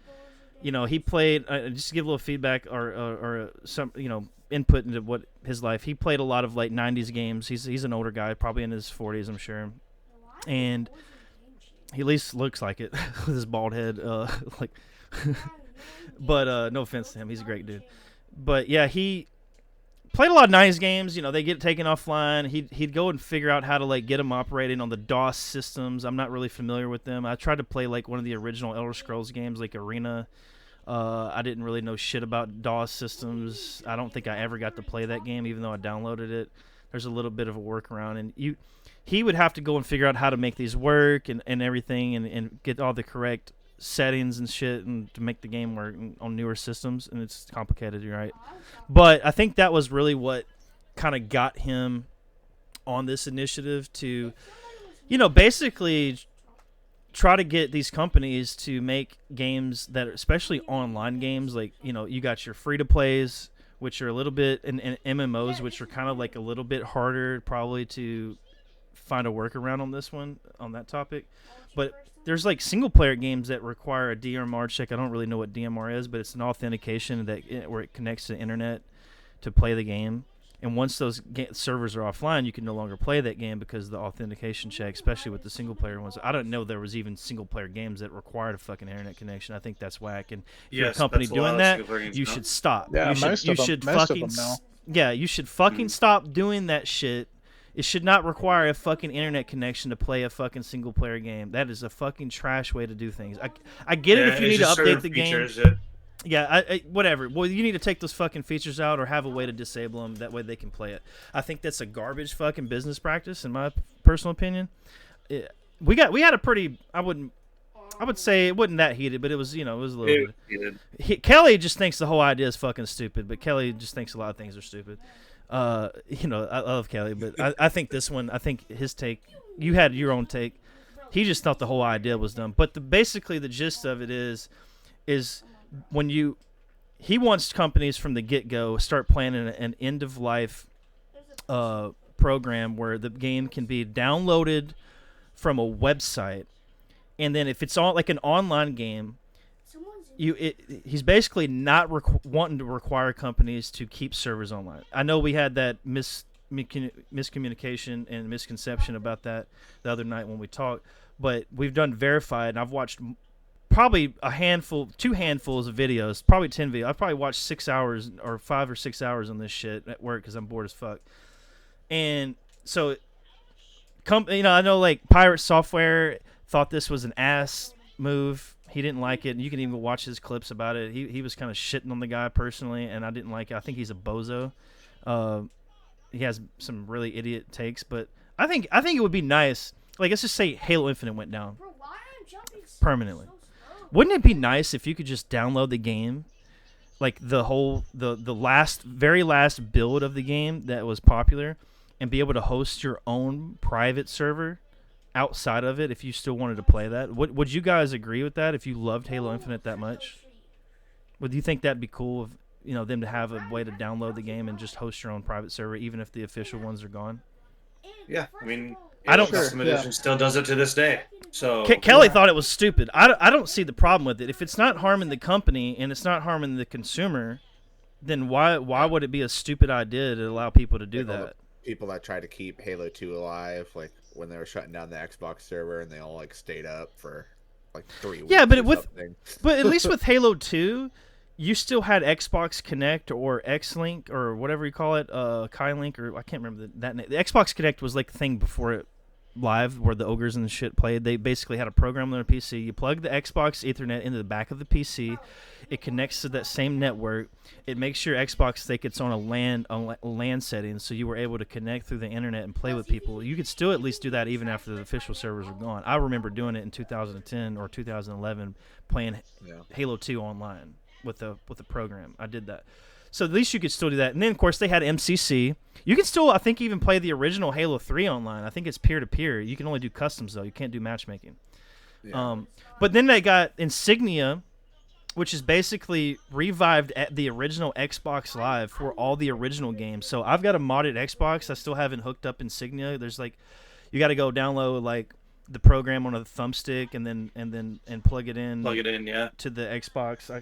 He played. Just to give a little feedback or some input into what his life. He played a lot of like '90s games. He's an older guy, probably in his 40s, I'm sure, and he at least looks like it with his bald head. Like, but no offense to him, he's a great dude. But yeah, he played a lot of '90s games. They get taken offline. He'd go and figure out how to like get them operating on the DOS systems. I'm not really familiar with them. I tried to play like one of the original Elder Scrolls games, like Arena. I didn't really know shit about DOS systems. I don't think I ever got to play that game, even though I downloaded it. There's a little bit of a workaround, and he would have to go and figure out how to make these work and everything, and get all the correct settings and shit, and to make the game work on newer systems. And it's complicated, you're right. But I think that was really what kind of got him on this initiative to, basically try to get these companies to make games that are, especially online games, like, you got your free-to-plays, which are a little bit, and MMOs, which are kind of like a little bit harder probably to find a workaround on that topic. But there's like single-player games that require a DMR check. I don't really know what DMR is, but it's an authentication where it connects to the internet to play the game. And once those servers are offline, you can no longer play that game because of the authentication check, especially with the single-player ones. I don't know there was even single-player games that required a fucking internet connection. I think that's whack. And if you're a company doing that, you should stop. Yeah, most of them now. Yeah, you should fucking stop doing that shit. It should not require a fucking internet connection to play a fucking single-player game. That is a fucking trash way to do things. I get it if you need to update the game. Yeah, whatever. Well, you need to take those fucking features out or have a way to disable them. That way they can play it. I think that's a garbage fucking business practice, in my personal opinion. We had a pretty. I would say it wasn't that heated, but it was. It was a little bit. Kelly just thinks the whole idea is fucking stupid, but Kelly just thinks a lot of things are stupid. I love Kelly, but I think this one. I think his take. You had your own take. He just thought the whole idea was dumb. But basically the gist of it is when he wants companies from the get-go start planning an end-of-life program where the game can be downloaded from a website, and then if it's all like an online game, he's basically not wanting to require companies to keep servers online. I know we had that miscommunication and misconception about that the other night when we talked, but we've done verified, and I've watched probably two handfuls of videos, probably 10 videos. I've probably watched 6 hours or 5 or 6 hours on this shit at work because I'm bored as fuck. And so, I know like Pirate Software thought this was an ass move. He didn't like it, and you can even watch his clips about it. He was kind of shitting on the guy personally, and I didn't like it. I think he's a bozo. He has some really idiot takes, but I think it would be nice. Like, let's just say Halo Infinite went down permanently. Wouldn't it be nice if you could just download the game, like the very last build of the game that was popular, and be able to host your own private server outside of it if you still wanted to play that? Would you guys agree with that if you loved Halo Infinite that much? Would you think that'd be cool of them to have a way to download the game and just host your own private server even if the official ones are gone? Yeah, I mean, Custom Edition still does it to this day. So Kelly thought it was stupid. I don't see the problem with it. If it's not harming the company and it's not harming the consumer, then why would it be a stupid idea to allow people to do that? People that try to keep Halo 2 alive, like when they were shutting down the Xbox server and they all like stayed up for like 3 weeks. Yeah, but but at least with Halo 2, you still had Xbox Connect or X-Link or whatever you call it, Kylink, or I can't remember that name. The Xbox Connect was like the thing before it Live, where the ogres and shit played. They basically had a program on their PC. You plug the Xbox Ethernet into the back of the PC. It connects to that same network. It makes sure Xbox think it's on a LAN setting, so you were able to connect through the internet and play with people. You could still at least do that even after the official servers were gone. I remember doing it in 2010 or 2011, playing Halo 2 online with the program. I did that. So at least you could still do that. And then, of course, they had MCC. You can still, I think, even play the original Halo 3 online. I think it's peer-to-peer. You can only do customs, though. You can't do matchmaking. Yeah. But then they got Insignia, which is basically revived at the original Xbox Live for all the original games. So I've got a modded Xbox. I still haven't hooked up Insignia. There's like, you got to go download like the program on a thumbstick and plug it in. To the Xbox. I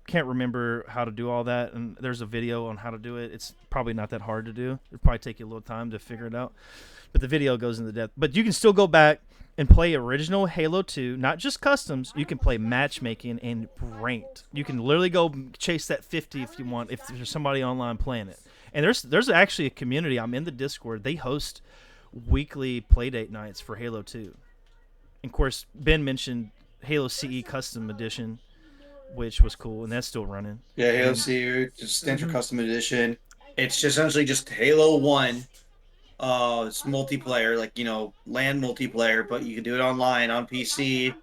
can't remember how to do all that, and there's a video on how to do it. It's probably not that hard to do. It'll probably take you a little time to figure it out, but the video goes into depth. But you can still go back and play original Halo 2, not just customs. You can play matchmaking and ranked. You can literally go chase that 50 if you want, if there's somebody online playing it. And there's actually a community. I'm in the Discord. They host weekly playdate nights for Halo 2. And of course, Ben mentioned Halo CE Custom Edition, which was cool, and that's still running. Yeah, Halo CE just stands for Custom Edition. It's just essentially just Halo 1. It's multiplayer, like, LAN multiplayer, but you can do it online on PC.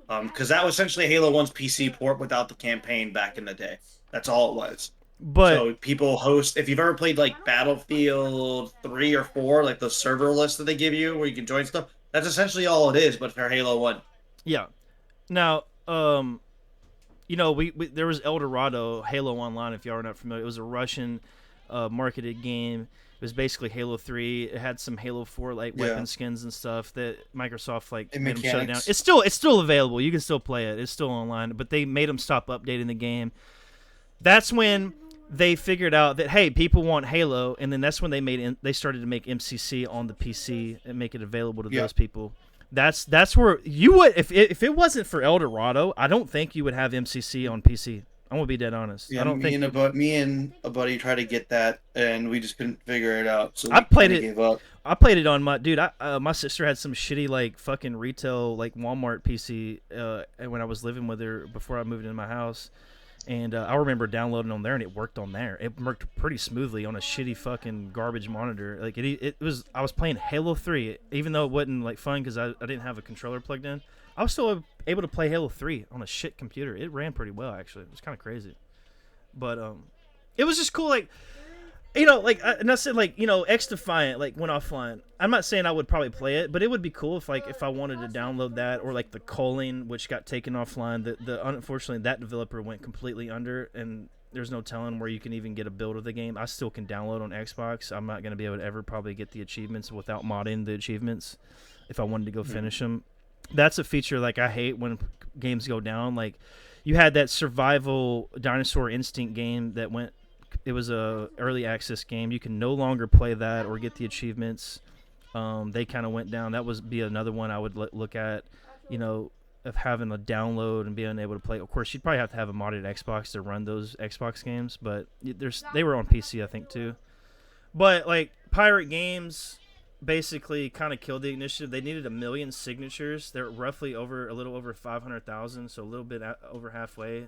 Because that was essentially Halo 1's PC port without the campaign back in the day. That's all it was. But so people host, if you've ever played like Battlefield 3 or 4, like the server list that they give you where you can join stuff, that's essentially all it is, but for Halo 1. Yeah. Now, we there was El Dorado Halo Online, if y'all are not familiar. It was a Russian marketed game. It was basically Halo 3. It had some Halo 4 weapon skins and stuff that Microsoft made them shut it down. It's still available. You can still play it. It's still online, but they made them stop updating the game. That's when they figured out that, hey, people want Halo, and then that's when they started to make MCC on the PC and make it available to those people. That's where you would, if it wasn't for El Dorado, I don't think you would have MCC on PC. I'm gonna be dead honest. Yeah, I don't think me and a buddy tried to get that, and we just couldn't figure it out. So I played it. Gave up. I played it on my my sister had some shitty fucking retail Walmart PC when I was living with her before I moved into my house. And I remember downloading on there, and it worked on there. It worked pretty smoothly on a shitty fucking garbage monitor. It was. I was playing Halo 3, even though it wasn't fun because I didn't have a controller plugged in. I was still able to play Halo 3 on a shit computer. It ran pretty well, actually. It was kind of crazy, but it was just cool. And I said, X Defiant, went offline. I'm not saying I would probably play it, but it would be cool if I wanted to download that, or the Calling, which got taken offline. Unfortunately, that developer went completely under, and there's no telling where you can even get a build of the game. I still can download on Xbox. I'm not going to be able to ever probably get the achievements without modding the achievements if I wanted to go finish them. That's a feature I hate when games go down. You had that survival Dinosaur Instinct game that went. It was a early access game. You can no longer play that or get the achievements. They kind of went down. That would be another one I would look at, of having a download and being able to play. Of course, you'd probably have to have a modded Xbox to run those Xbox games, but they were on PC, I think, too. But Pirate Games basically kind of killed the initiative. They needed 1 million signatures. They're roughly a little over 500,000, so a little bit over halfway,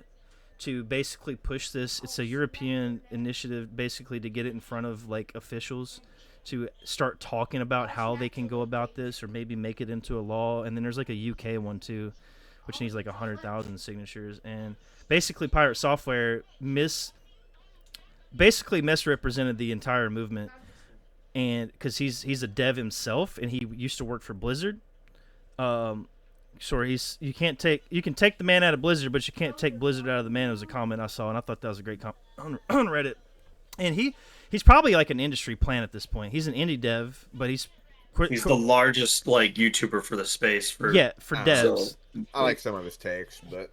to basically push this. It's a European initiative basically to get it in front of officials to start talking about how they can go about this, or maybe make it into a law. And then there's a UK one too, which needs 100,000 signatures. And basically Pirate Software misrepresented the entire movement, and because he's a dev himself and he used to work for Blizzard. You can take the man out of Blizzard, but you can't take Blizzard out of the man. It was a comment I saw, and I thought that was a great comment on Reddit. And he's probably an industry plant at this point. He's an indie dev, but he's the largest YouTuber for the space for devs. So, I like some of his takes, but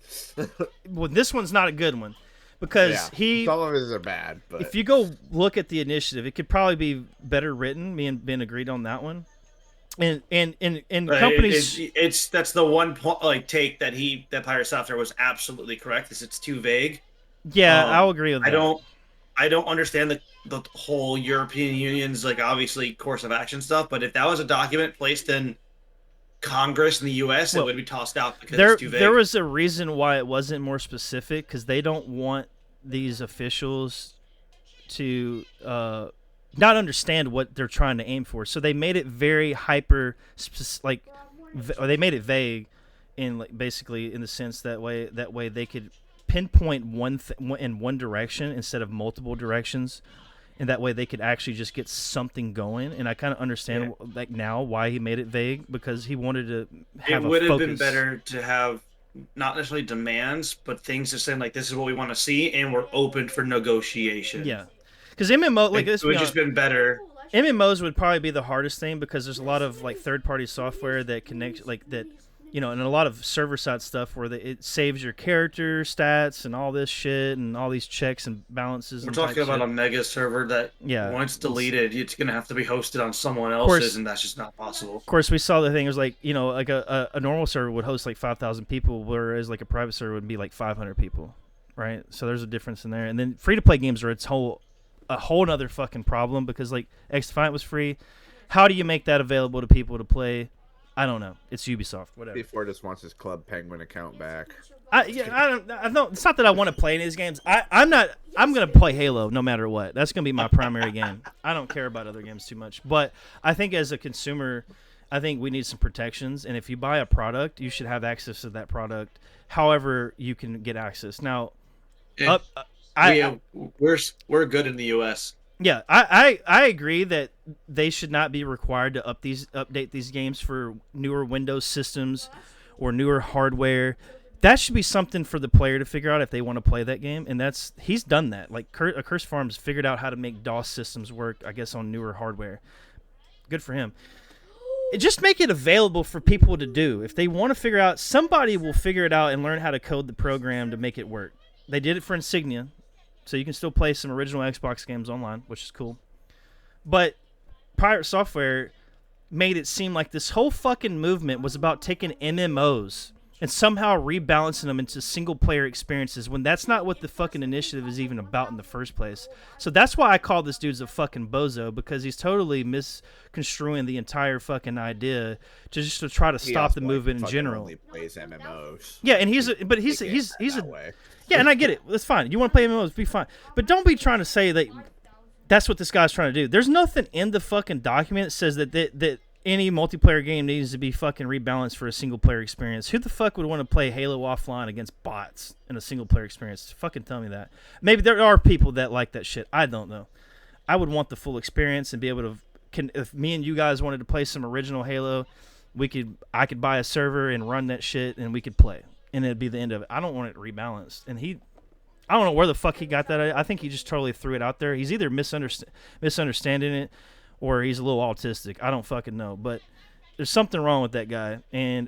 well, this one's not a good one because some of his are bad. But if you go look at the initiative, it could probably be better written. Me and Ben agreed on that one. And companies, that's the one take that Pirate Software was absolutely correct. Is it's too vague. Yeah, I'll agree with that. I don't understand the whole European Union's like obviously course of action stuff, but if that was a document placed in Congress in the U.S., it would be tossed out because it's too vague. There was a reason why it wasn't more specific, because they don't want these officials to not understand what they're trying to aim for. So they made it very hyper, or they made it vague, in basically in the sense that way they could pinpoint in one direction instead of multiple directions, and that way they could actually just get something going. And I kind of understand like now why he made it vague, because he wanted to have it would have been better to have not necessarily demands, but things to say like, this is what we want to see, and we're open for negotiation. Yeah, because MMO it would just been better. MMOs would probably be the hardest thing, because there's a lot of like third-party software that connects like that. And a lot of server-side stuff where it saves your character stats and all this shit and all these checks and balances. We're talking about a mega server that once deleted, it's going to have to be hosted on someone else's, and that's just not possible. Of course, we saw the thing. It was like, like a normal server would host like 5,000 people, whereas like a private server would be like 500 people, right? So there's a difference in there. And then free-to-play games are a whole other fucking problem, because like X-Defiant was free. How do you make that available to people to play? I don't know. It's Ubisoft. Whatever. B4 just wants his Club Penguin account back. I don't. It's not that I want to play any of these games. I'm gonna play Halo no matter what. That's gonna be my primary game. I don't care about other games too much. But I think as a consumer, I think we need some protections. And if you buy a product, you should have access to that product. However, you can get access. Now, we're good in the U.S. Yeah, I agree that they should not be required to update these games for newer Windows systems or newer hardware. That should be something for the player to figure out if they want to play that game, and he's done that. Like Curse Farms figured out how to make DOS systems work, I guess, on newer hardware. Good for him. Just make it available for people to do. If they want to figure out, somebody will figure it out and learn how to code the program to make it work. They did it for Insignia. So you can still play some original Xbox games online, which is cool. But Pirate Software made it seem like this whole fucking movement was about taking MMOs and somehow rebalancing them into single-player experiences, when that's not what the fucking initiative is even about in the first place. So that's why I call this dude's a fucking bozo, because he's totally misconstruing the entire fucking idea to try to stop the movement in general. Only plays MMOs. Yeah, and he's yeah, and I get it. That's fine. You want to play MMOs, be fine. But don't be trying to say that that's what this guy's trying to do. There's nothing in the fucking document that says that any multiplayer game needs to be fucking rebalanced for a single-player experience. Who the fuck would want to play Halo offline against bots in a single-player experience? Fucking tell me that. Maybe there are people that like that shit. I don't know. I would want the full experience and be able to... If me and you guys wanted to play some original Halo, I could buy a server and run that shit, and we could play. And it'd be the end of it. I don't want it rebalanced. And I don't know where the fuck he got that. I think he just totally threw it out there. He's either misunderstanding it, or he's a little autistic. I don't fucking know. But there's something wrong with that guy. And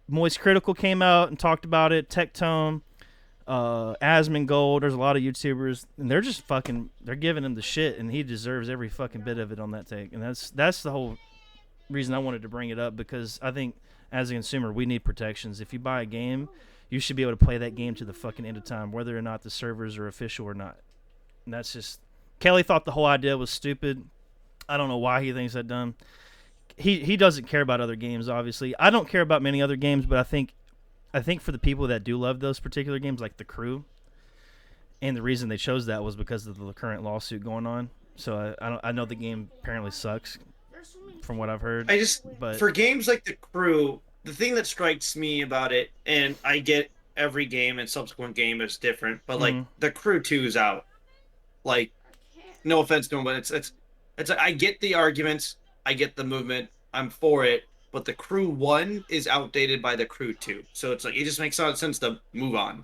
Moist Critical came out and talked about it. Tectone, Asmongold. There's a lot of YouTubers, and they're just they're giving him the shit, and he deserves every fucking bit of it on that take. And that's the whole reason I wanted to bring it up, because I think as a consumer, we need protections. If you buy a game, you should be able to play that game to the fucking end of time, whether or not the servers are official or not. And that's just... Kelly thought the whole idea was stupid. I don't know why he thinks that dumb. He doesn't care about other games, obviously. I don't care about many other games, but I think for the people that do love those particular games, like The Crew, and the reason they chose that was because of the current lawsuit going on. So I know the game apparently sucks, from what I've heard. For games like The Crew, the thing that strikes me about it, and I get every game and subsequent game is different, but like The Crew 2 is out. Like, no offense to him, but it's like, I get the arguments, I get the movement, I'm for it, but The Crew 1 is outdated by The Crew 2. So it's like, it just makes sense to move on.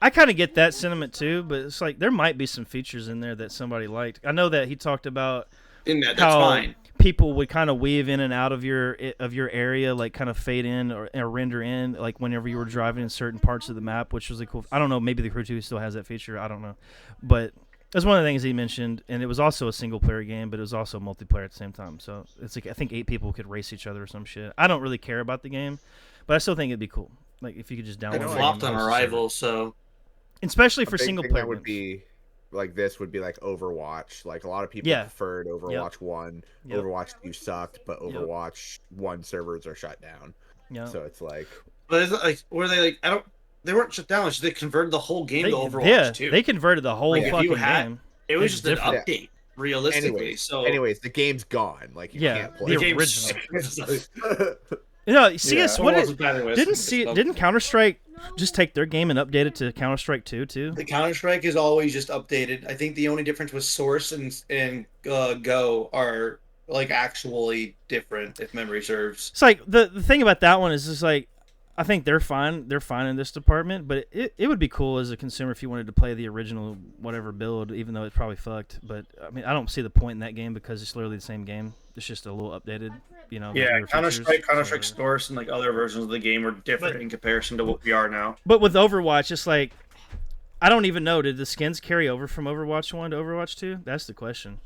I kind of get that sentiment too, but it's like there might be some features in there that somebody liked. I know that he talked about that's how fine. People would kind of weave in and out of your area, like kind of fade in or render in, like whenever you were driving in certain parts of the map, which was like cool. I don't know, maybe The Crew 2 still has that feature. I don't know, but that's one of the things he mentioned, and it was also a single-player game, but it was also multiplayer at the same time. So it's like I think 8 people could race each other or some shit. I don't really care about the game, but I still think it'd be cool. Like if you could just download It it. flopped on Arrival, so especially for single-player. That would be like this would be like Overwatch. Like a lot of people Yeah. preferred Overwatch 1. Yep. Overwatch 2 sucked, but Overwatch 1 servers are shut down. Yeah. So it's like, But is it like, were they like, they weren't shut down. They converted the whole game to Overwatch too. They converted the whole Like, if fucking you had- game. It was It's just an different. update, realistically. anyways, the game's gone. Like you can't play. the game original. You know, CS. What didn't Counter Strike just take their game and update it to Counter Strike 2 too? The Counter Strike is always just updated. I think the only difference with Source and Go are like actually different, if memory serves. It's like the thing about that one is just like, I think they're fine. They're fine in this department, but it would be cool as a consumer if you wanted to play the original whatever build, even though it's probably fucked. But I mean, I don't see the point in that game because it's literally the same game. It's just a little updated, you know. Yeah, newer Counter features, Strike, Counter so- Strike Source, and like other versions of the game are different in comparison to what we are now. But with Overwatch, it's like, I don't even know. Did the skins carry over from Overwatch 1 to Overwatch 2? That's the question.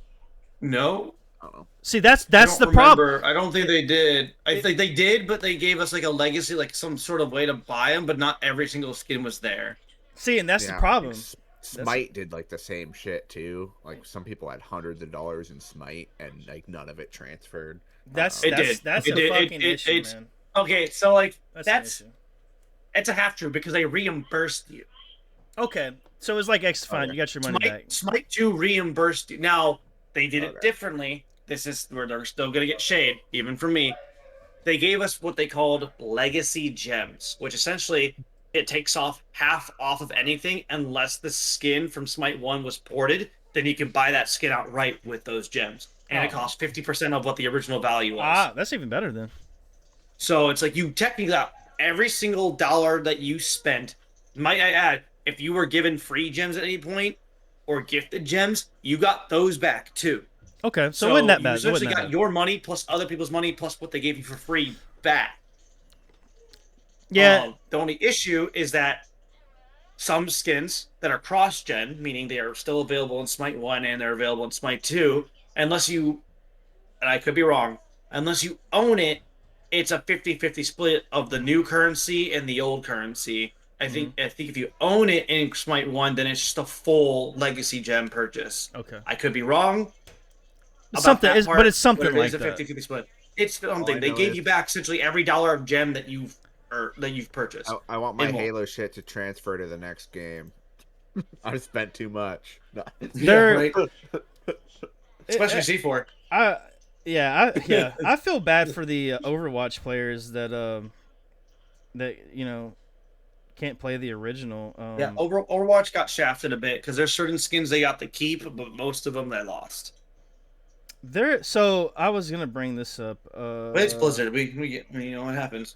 No. I don't know. See, that's I don't the problem. remember. I don't think they did. I think they did, but they gave us like a legacy, like some sort of way to buy them, but not every single skin was there. See, and that's Yeah, the problem. Smite did like the same shit too. Like some people had hundreds of dollars in Smite, and like none of it transferred. That's It did. That's It a did. fucking issue, it's- man. Okay, so like That's that's an issue. it's a half true because they reimbursed you. Okay, so it's like X Fine. Okay. You got your money back. Smite 2 reimbursed you. Now they did it Okay. differently. This is where they're still gonna get shade, even from me. They gave us what they called legacy gems, which essentially it takes off half off of anything unless the skin from Smite 1 was ported. Then you can buy that skin outright with those gems, and it Oh. costs 50% of what the original value was. Ah, that's even better then. So it's like you technically got every single dollar that you spent. Might I add, if you were given free gems at any point or gifted gems, you got those back too. Okay, so it wasn't that you bad. It essentially wasn't that got bad. your money plus other people's money plus what they gave you for free back. Yeah, The only issue is that some skins that are cross-gen, meaning they are still available in Smite 1 and they're available in Smite 2, unless you, and I could be wrong, unless you own it, it's a 50-50 split of the new currency and the old currency. I think if you own it in Smite 1, then it's just a full legacy gem purchase. okay. I could be wrong. about Something that is, part, but it's something it like is a that. 50-50 split. It's something. I They know gave is- you back essentially every dollar of gem that you've purchased. I want my It won't. Halo shit to transfer to the next game. I spent too much. No. They're- right? Especially C4. I feel bad for the Overwatch players that can't play the original. Overwatch got shafted a bit because there's certain skins they got to keep, but most of them they lost. So I was gonna bring this up. But it's Blizzard. We get, you know what happens.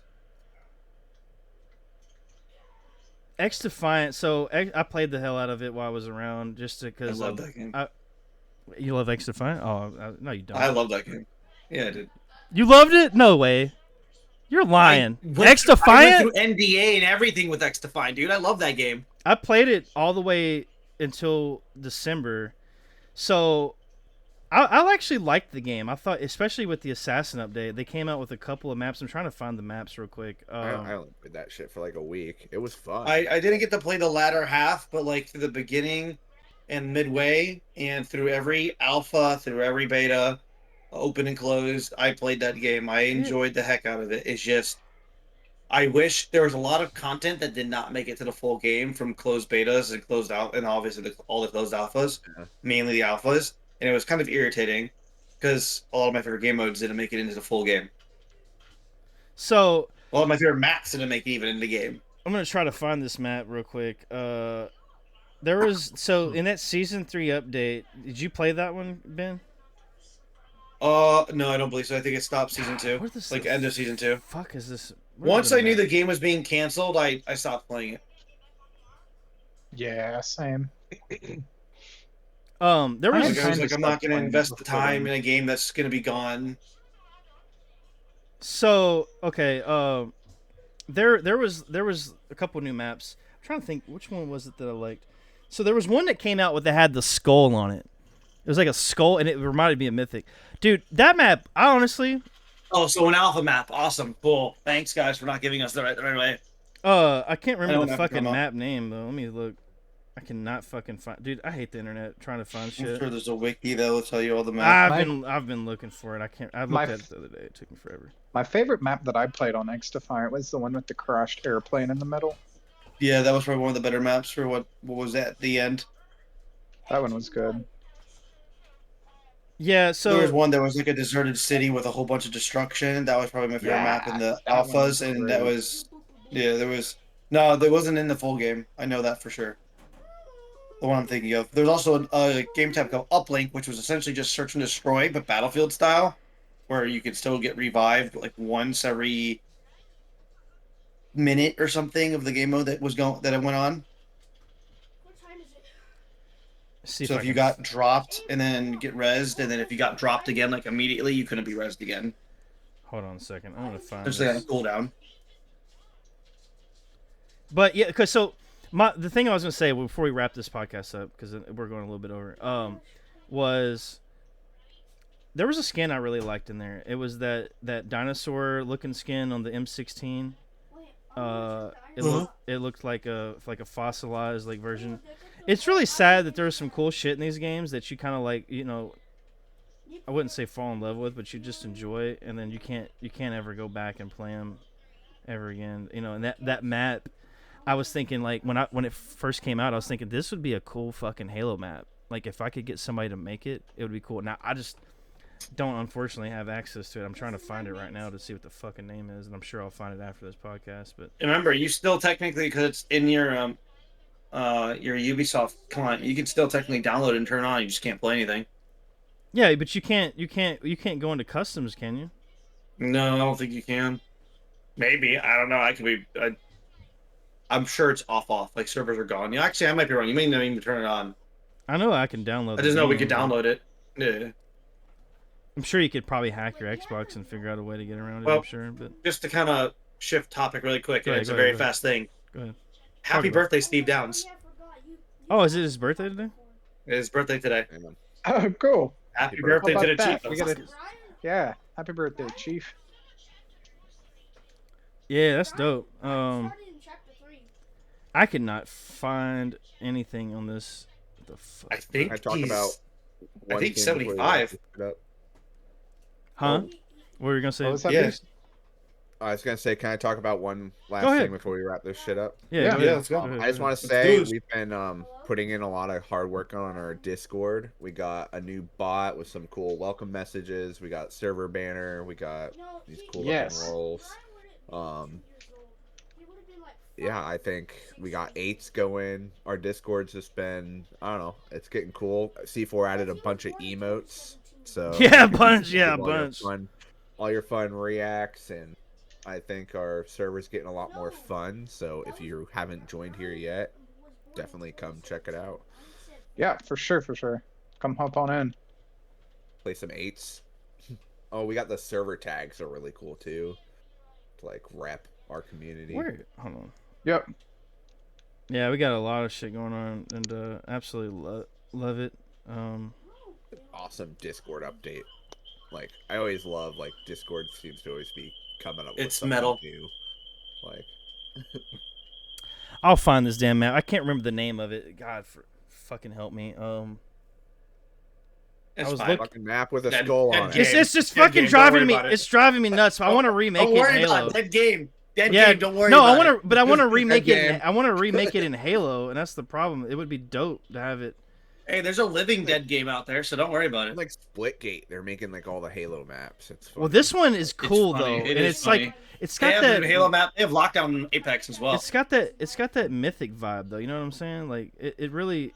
X Defiant. So I played the hell out of it while I was around, just I because. love that game. You love X Defiant? Oh, no, you don't. I love that game. Yeah, I did. You loved it? No way. You're lying. I went X through Defiant? NDA and everything with X Defiant, dude. I love that game. I played it all the way until December. So I actually liked the game. I thought, especially with the Assassin update, they came out with a couple of maps. I'm trying to find the maps real quick. I only played that shit for like a week. It was fun. I didn't get to play the latter half, but like through the beginning and midway and through every alpha, through every beta, open and closed, I played that game. I enjoyed the heck out of it. It's just, I wish there was a lot of content that did not make it to the full game from closed betas and closed out, and obviously all the closed alphas, Yeah. mainly the alphas, and it was kind of irritating because a lot of my favorite game modes didn't make it into the full game. So A lot of my favorite maps didn't make it even into the game. I'm gonna try to find this map real quick. There was in that season 3 update. Did you play that one, Ben? No, I don't believe so. I think it stopped season 2, What the like end of season 2. Fuck is this? Where Once is I it knew at? the game was being canceled, I stopped playing it. Yeah, same. There I was Like, I was kinda like, I'm stopped not going to playing invest the before time then. in a game that's going to be gone. so okay. There was a couple new maps. I'm trying to think which one was it that I liked. So there was one that came out that had the skull on it. It was like a skull, and it reminded me of Mythic. Dude, that map, I honestly, Oh, so an alpha map. Awesome. Cool. Thanks, guys, for not giving us the right way. I can't I remember don't the have to fucking come up. map name though. Let me look. I cannot fucking find. Dude, I hate the internet trying to find I'm shit. sure there's a wiki that will tell you all the maps. I've been looking for it. I can't. I looked at it the other day. It took me forever. My favorite map that I played on Xdefiant was the one with the crashed airplane in the middle. Yeah, that was probably one of the better maps for what was at the end. That one was good. Yeah, so There was one that was like a deserted city with a whole bunch of destruction. That was probably my favorite map in the that one was alphas, and great. that was there was no, there wasn't in the full game. I know that for sure. The one I'm thinking of. There's also a game type called Uplink, which was essentially just search and destroy, but battlefield style, where you could still get revived like once every minute or something of the game mode that it went on. see So if you got dropped and then get rezzed, and then if you got dropped again like immediately, you couldn't be rezzed again. hold on a second. I want to find There's this. like a cooldown. But yeah, because the thing I was gonna say before we wrap this podcast up, because we're going a little bit over, was there was a skin I really liked in there. It was that dinosaur looking skin on the M16. It looked like a fossilized like version. It's really sad that there's some cool shit in these games that you kind of like, you know, I wouldn't say fall in love with, but you just enjoy, and then you can't ever go back and play them ever again. You know, and that map, I was thinking like when it first came out, I was thinking this would be a cool fucking Halo map. Like if I could get somebody to make it, it would be cool. Now I just don't unfortunately have access to it. I'm trying to find it right now to see what the fucking name is, and I'm sure I'll find it after this podcast. But Remember, you still technically, because it's in your Ubisoft client, you can still technically download it and turn it on. You just can't play anything. yeah, but you can't go into customs, can you? No, I don't think you can. Maybe, I don't know. I could be. I'm sure it's off. Like servers are gone. Yeah, actually, I might be wrong. You may not even turn it on. I know I can download. I just know we could download it. Yeah. I'm sure you could probably hack your Xbox and figure out a way to get around it. Well, I'm sure, but Just to kind of shift topic really quick, Go ahead, it's go a very ahead, go ahead. fast thing. go ahead. Happy about it. birthday, Steve Downs. Oh, is it his birthday today? It's his birthday today. Oh, cool. Happy Happy birthday How to the about chief. that? We gotta, yeah, happy birthday, Chief. Yeah, that's dope. I could not find anything on this. What the fuck? I think I talk he's. about. I one think thing before we 75. wrap it up. Huh? What were you gonna say? What was that? Yeah. Beast? I was gonna say, can I talk about one last Go ahead. thing before we wrap this shit up? Yeah, Yeah, go yeah, ahead. let's go. Go ahead, I just go want ahead. to Let's say do this. we've been putting in a lot of hard work on our Discord. We got a new bot with some cool welcome messages. We got server banner. We got these cool Yes. looking roles. Yeah, I think we got 8s going. Our Discord's just been, I don't know, it's getting cool. C4 added a bunch of emotes. So Yeah, a bunch. Yeah, a all your bunch. all your fun reacts, and I think our server's getting a lot more fun. So if you haven't joined here yet, definitely come check it out. Yeah, for sure, for sure. Come hop on in. Play some 8s. Oh, we got the server tags are really cool too. To like rep our community. Where? Hold on. Yep. Yeah, we got a lot of shit going on, and absolutely love it. Awesome Discord update. Like I always love like Discord seems to always be coming up with It's something metal. new. Like I'll find this damn map. I can't remember the name of it. God, fucking help me. It's I was fine. looking- fucking map with a Dead- skull dead on game. it. It's just Dead fucking game, don't driving worry me. about it. It's driving me nuts. I want to remake Don't it worry in about Halo. it. Dead game. Dead Yeah, game. Don't worry no, about I want to, but I want to Just remake dead it. game. I want to remake it in Halo, and that's the problem. It would be dope to have it. Hey, there's a living dead game out there, so don't worry about it. Like Splitgate, they're making like all the Halo maps. It's fun. Well, this one is cool funny. though, It and is it's funny. like it's They got have that the Halo map. They have Lockdown and Apex as well. It's got that mythic vibe though. You know what I'm saying? Like it really.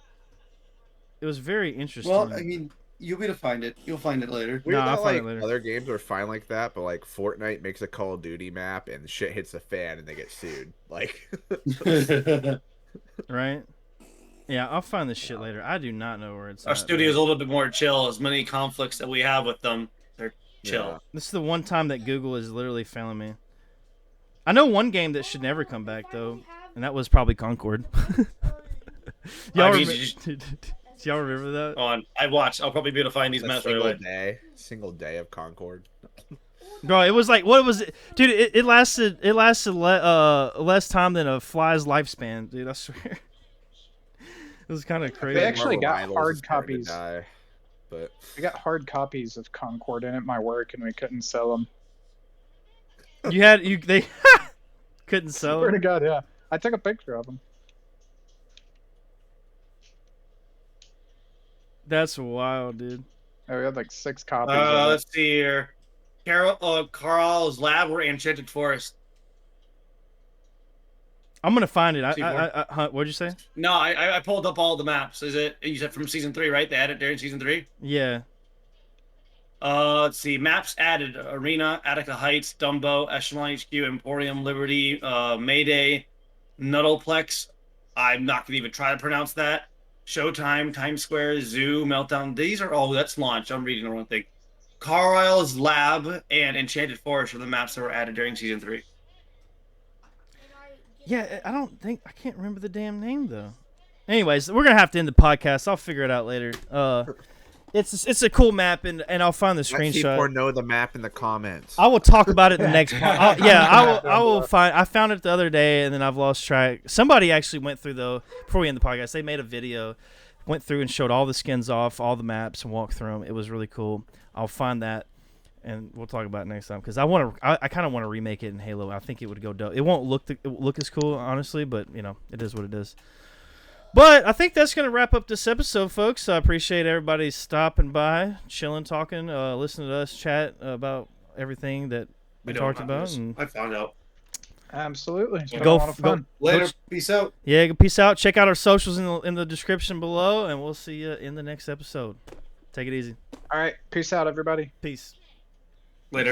It was very interesting. Well, I mean, you'll be to find it. You'll find it later. Weird No, I'll that find it like later. other games are fine like that, but like Fortnite makes a Call of Duty map and shit hits the fan and they get sued. Like right? Yeah, I'll find this shit later. I do not know where it's Our at, studio's man. a little bit more chill. As many conflicts that we have with them, they're chill. Yeah. This is the one time that Google is literally failing me. I know one game that should never come back though, and that was probably Concord. y'all, I mean, do y'all remember that? On, I watched. I'll probably be able to find these a maps right away. single day of Concord. Bro, it was like, what was it, dude? It lasted less time than a fly's lifespan, dude. I swear. was kind of They crazy. actually Marvel got Rivals hard is starting to copies. die, but We got hard copies of Concord in at my work, and we couldn't sell them. They couldn't sell Swear to them. God, yeah. I took a picture of them. That's wild, dude. Oh, we had like 6 copies of it. Let's see here. Carl's Lab or Enchanted Forest. I'm gonna find it. C4. What'd you say? No, I pulled up all the maps. Is it? You said from season 3, right? They added during season 3. Yeah. Let's see. Maps added: Arena, Attica Heights, Dumbo, Echelon HQ, Emporium, Liberty, Mayday, Nuttleplex. I'm not gonna even try to pronounce that. Showtime, Times Square, Zoo, Meltdown. These are all that's launched. I'm reading the wrong thing. Carlisle's Lab and Enchanted Forest are the maps that were added during season 3. Yeah, I can't remember the damn name though. Anyways, we're gonna have to end the podcast. I'll figure it out later. It's a cool map, and I'll find the let screenshot. people know the map in the comments. I will talk about it in the next part. I will find. I found it the other day, and then I've lost track. Somebody actually went through though before we end the podcast. They made a video, went through and showed all the skins off, all the maps, and walked through them. It was really cool. I'll find that, and we'll talk about it next time because I kind of want to remake it in Halo. I think it would go dope. It won't look as cool, honestly, but it is what it is. But I think that's going to wrap up this episode, folks. I appreciate everybody stopping by, chilling, talking, listening to us chat about everything that we talked about. And I found out. Absolutely. It's been Go a lot of fun. Later. Peace out. yeah, peace out. Check out our socials in the description below, and we'll see you in the next episode. Take it easy. All right. Peace out, everybody. Peace. Later.